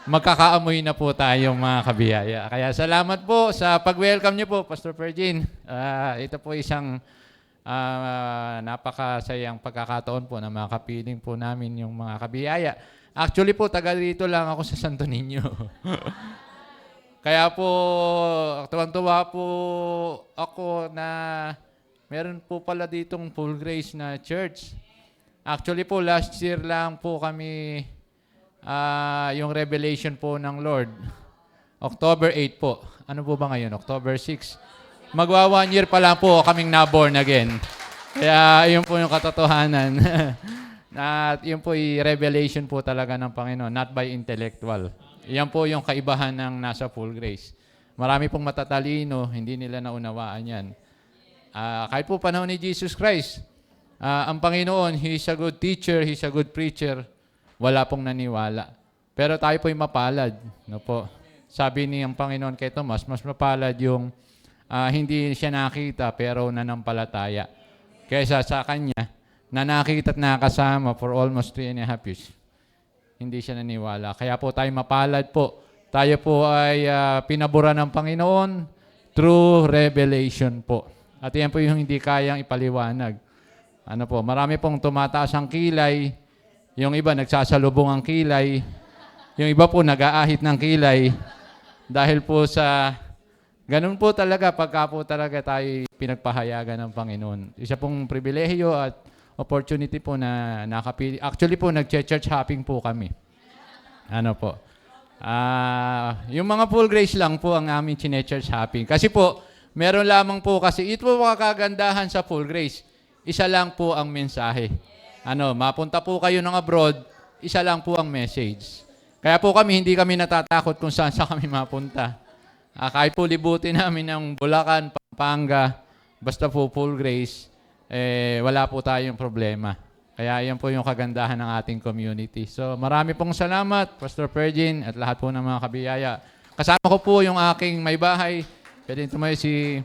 Magkakaamoy na po tayong mga kabiyaya. Kaya salamat po sa pag-welcome niyo po, Pastor Pergin. Ito po isang napakasayang pagkakataon po na makapiling po namin yung mga kabiyaya. Actually po, taga dito lang ako sa Santo Niño. Kaya po, tuwang-tuwa po ako na meron po pala ditong Full Grace na church. Actually po, last year lang po kami yung revelation po ng Lord. October 8 po. Ano po ba ngayon? October 6. magwa 1 year pa lang po kaming na-born again. Kaya yun po yung katotohanan. At yun po revelation po talaga ng Panginoon, not by intellectual. Yan po yung kaibahan ng nasa full grace. Marami pong matatalino, hindi nila naunawaan yan. Kahit po panahon ni Jesus Christ, ang Panginoon, He is a good teacher, He is a good preacher, wala pong naniwala. Pero tayo po'y mapalad. No po? Sabi ni ang Panginoon kay Tomas, mas mapalad yung hindi siya nakita pero nanampalataya. Kaysa sa kanya, na nakita at nakasama for almost 3.5 years. Hindi siya naniwala. Kaya po tayo mapalad po. Tayo po ay pinabura ng Panginoon through revelation po. At yan po yung hindi kayang ipaliwanag. Ano po, marami pong tumataas ang kilay. Yung iba nagsasalubong ang kilay. Yung iba po nag-aahit ng kilay. Dahil po sa ganun po talaga, pagka po talaga tayo pinagpahayagan ng Panginoon. Isa pong pribilehiyo at opportunity po na nakapili. Actually po, nag-church hopping po kami. Ano po. Yung mga full grace lang po ang aming church hopping. Kasi po, meron lamang po kasi, ito po kagandahan sa full grace. Isa lang po ang mensahe. Mapunta po kayo ng abroad, isa lang po ang message. Kaya po hindi kami natatakot kung saan kami mapunta. Kahit po libutin namin ng Bulacan, Pampanga, basta po full grace, wala po tayong problema. Kaya yan po yung kagandahan ng ating community. So marami pong salamat, Pastor Pergin, at lahat po ng mga kabiyaya. Kasama ko po yung aking may bahay. Pwede tumayo si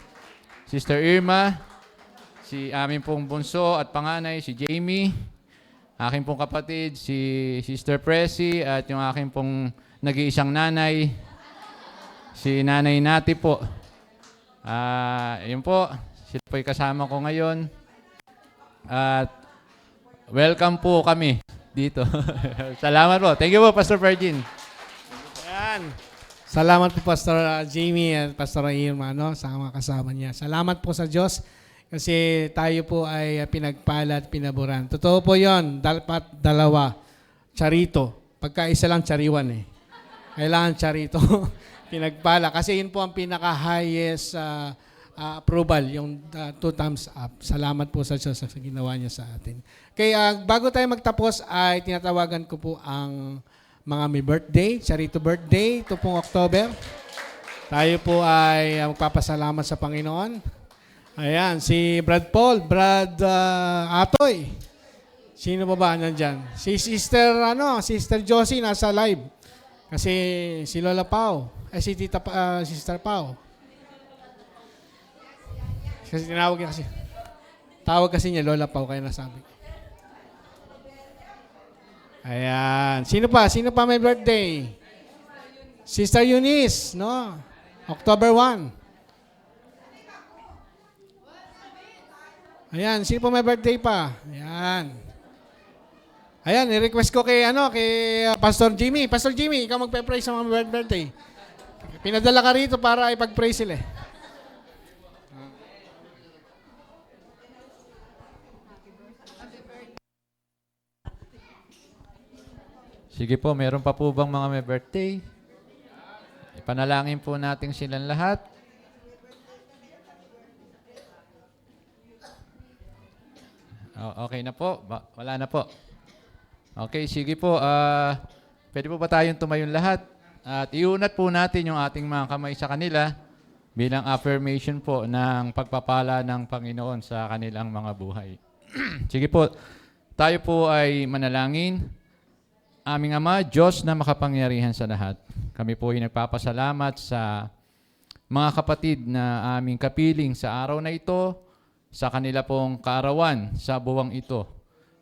Sister Irma, si aming pong bunso at panganay, si Jamie, aking pong kapatid, si Sister Presi, at yung aking pong nag-iisang nanay, si Nanay Nati po. Yun po, sila po'y kasama ko ngayon. At welcome po kami dito. Salamat po. Thank you po, Pastor Virgin. Ayan. Salamat po, Pastor Jamie at Pastor Irma, sa mga kasama niya. Salamat po sa Diyos kasi tayo po ay pinagpala at pinaburan. Totoo po yon, dapat dalawa. Charito. Pagka isa lang, chariwan eh. Kailangan charito. Pinagpala. Kasi yun po ang pinaka-highest approval, yung 2 thumbs up. Salamat po sa Diyos sa ginawa niya sa atin. Kaya bago tayo magtapos ay tinatawagan ko po ang mga may birthday, Charito birthday, ito pong October. Tayo po ay magpapasalamat sa Panginoon. Ayan, si Brad Paul, Brad Atoy. Sino ba nandyan? Si Sister Josie nasa live. Kasi si Lola Pao, si Sister Pao. Kasi tinawag niya kasi. Tawag kasi niya Lola Pao, kaya nasabi. Ayan. Sino pa may birthday? Sister Eunice, October 1. Ayan, sino pa may birthday pa? Ayan, i-request ko kay Pastor Jimmy. Pastor Jimmy, ikaw magpe-pray sa mga birthday. Pinadala ka rito para ipag-pray sila. Sige po, meron pa po bang mga may birthday? Ipanalangin po natin silang lahat. Okay na po? Wala na po. Okay, sige po. Pwede po ba tayong tumayong lahat? At iunat po natin yung ating mga kamay sa kanila bilang affirmation po ng pagpapala ng Panginoon sa kanilang mga buhay. Sige po, tayo po ay manalangin. Aming Ama, Diyos na makapangyarihan sa lahat, kami po ay nagpapasalamat sa mga kapatid na aming kapiling sa araw na ito, sa kanila pong kaarawan sa buwang ito.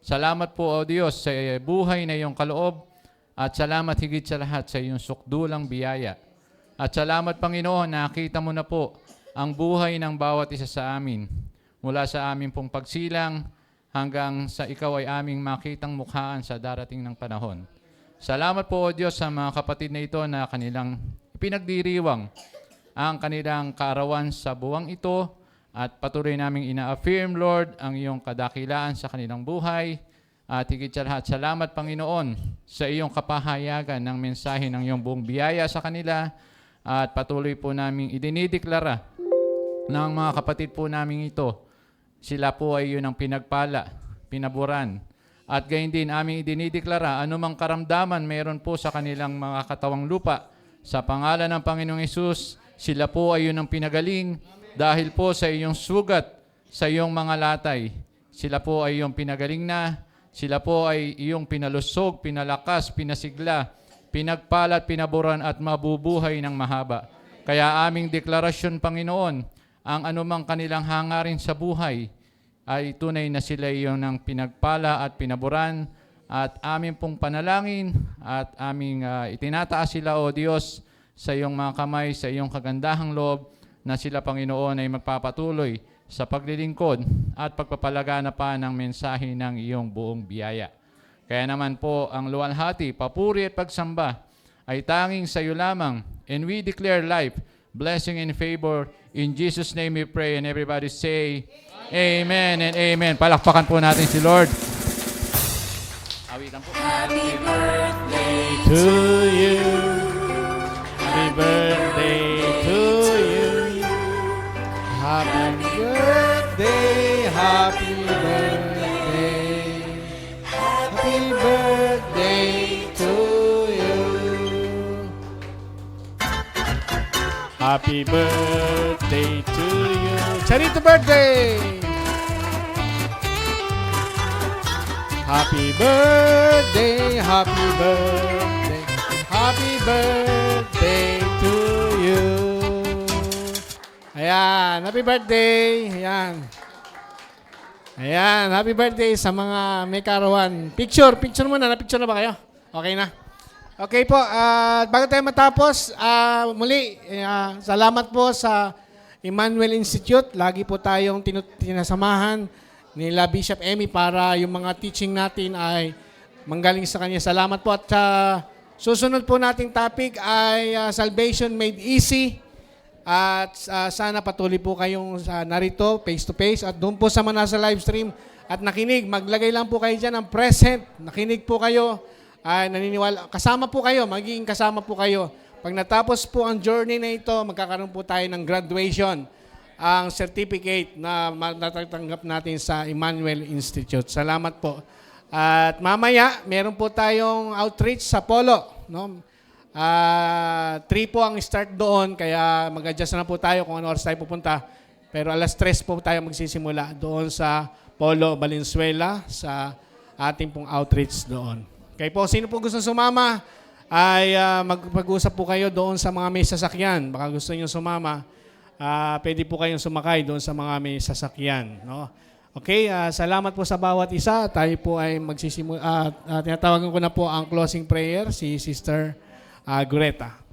Salamat po, O Diyos, sa buhay na iyong kaloob at salamat higit sa lahat sa iyong sukdulang biyaya. At salamat, Panginoon, nakita mo na po ang buhay ng bawat isa sa amin mula sa aming pong pagsilang hanggang sa ikaw ay aming makitang mukhaan sa darating ng panahon. Salamat po, O Diyos, sa mga kapatid na ito na kanilang pinagdiriwang ang kanilang kaarawan sa buwang ito at patuloy naming ina-affirm, Lord, ang iyong kadakilaan sa kanilang buhay. At higit sa lahat, salamat, Panginoon, sa iyong kapahayagan ng mensahe ng iyong buong biyaya sa kanila at patuloy po naming idinideklara ng mga kapatid po namin ito. Sila po ay yun ang pinagpala, pinaburan. At gayon din aming idinideklara, anumang karamdaman mayroon po sa kanilang mga katawang lupa. Sa pangalan ng Panginoong Hesus, sila po ay yun ang pinagaling dahil po sa iyong sugat, sa iyong mga latay. Sila po ay iyong pinagaling na, sila po ay iyong pinalusog, pinalakas, pinasigla, pinagpala at pinaburan at mabubuhay ng mahaba. Kaya aming deklarasyon, Panginoon, ang anumang kanilang hangarin sa buhay ay tunay na sila iyon ng pinagpala at pinaburan at aming pong panalangin at aming itinataas sila, O Diyos, sa iyong mga kamay, sa iyong kagandahang loob na sila, Panginoon, ay magpapatuloy sa paglilingkod at pagpapalagana pa ng mensahe ng iyong buong biyaya. Kaya naman po ang luwalhati, papuri at pagsamba ay tanging sa iyo lamang, and we declare life, blessing and favor. In Jesus' name we pray, and everybody say, Amen and Amen. Palakpakan po natin si Lord. Awitan po. Happy birthday To you, happy birthday to you. Happy birthday, happy birthday. Happy birthday to you. Happy birthday to you. Charito birthday! Happy birthday, happy birthday, happy birthday to you. Ayan, happy birthday. Ayan. Ayan, happy birthday sa mga may karawan. Picture muna. Na-picture na ba kayo? Okay na? Okay po, bago tayo matapos, muli, salamat po sa Emmanuel Institute. Lagi po tayong tinasamahan nila Bishop Emmy para yung mga teaching natin ay manggaling sa kanya. Salamat po. At susunod po nating topic ay Salvation Made Easy. At sana patuloy po kayong narito, face-to-face. At doon po sa mga nasa live stream at nakinig, maglagay lang po kayo dyan ng present. Nakinig po kayo. Naniniwala. Kasama po kayo, magiging kasama po kayo. Pag natapos po ang journey na ito, magkakaroon po tayo ng graduation, ang certificate na matatanggap natin sa Emmanuel Institute. Salamat po. At mamaya, meron po tayong outreach sa Polo. No? 3 po ang start doon, kaya mag-adjust na po tayo kung ano oras tayo pupunta. Pero alas 3 po tayo magsisimula doon sa Polo, Valenzuela, sa ating pong outreach doon. Kaya po, sino po gusto sumama, ay magpag-usap po kayo doon sa mga may sasakyan. Baka gusto nyo sumama, pwede po kayong sumakay doon sa mga may sasakyan. No? Okay, salamat po sa bawat isa. Tayo po ay magsisimula. Tinatawagan ko na po ang closing prayer, si Sister Gureta.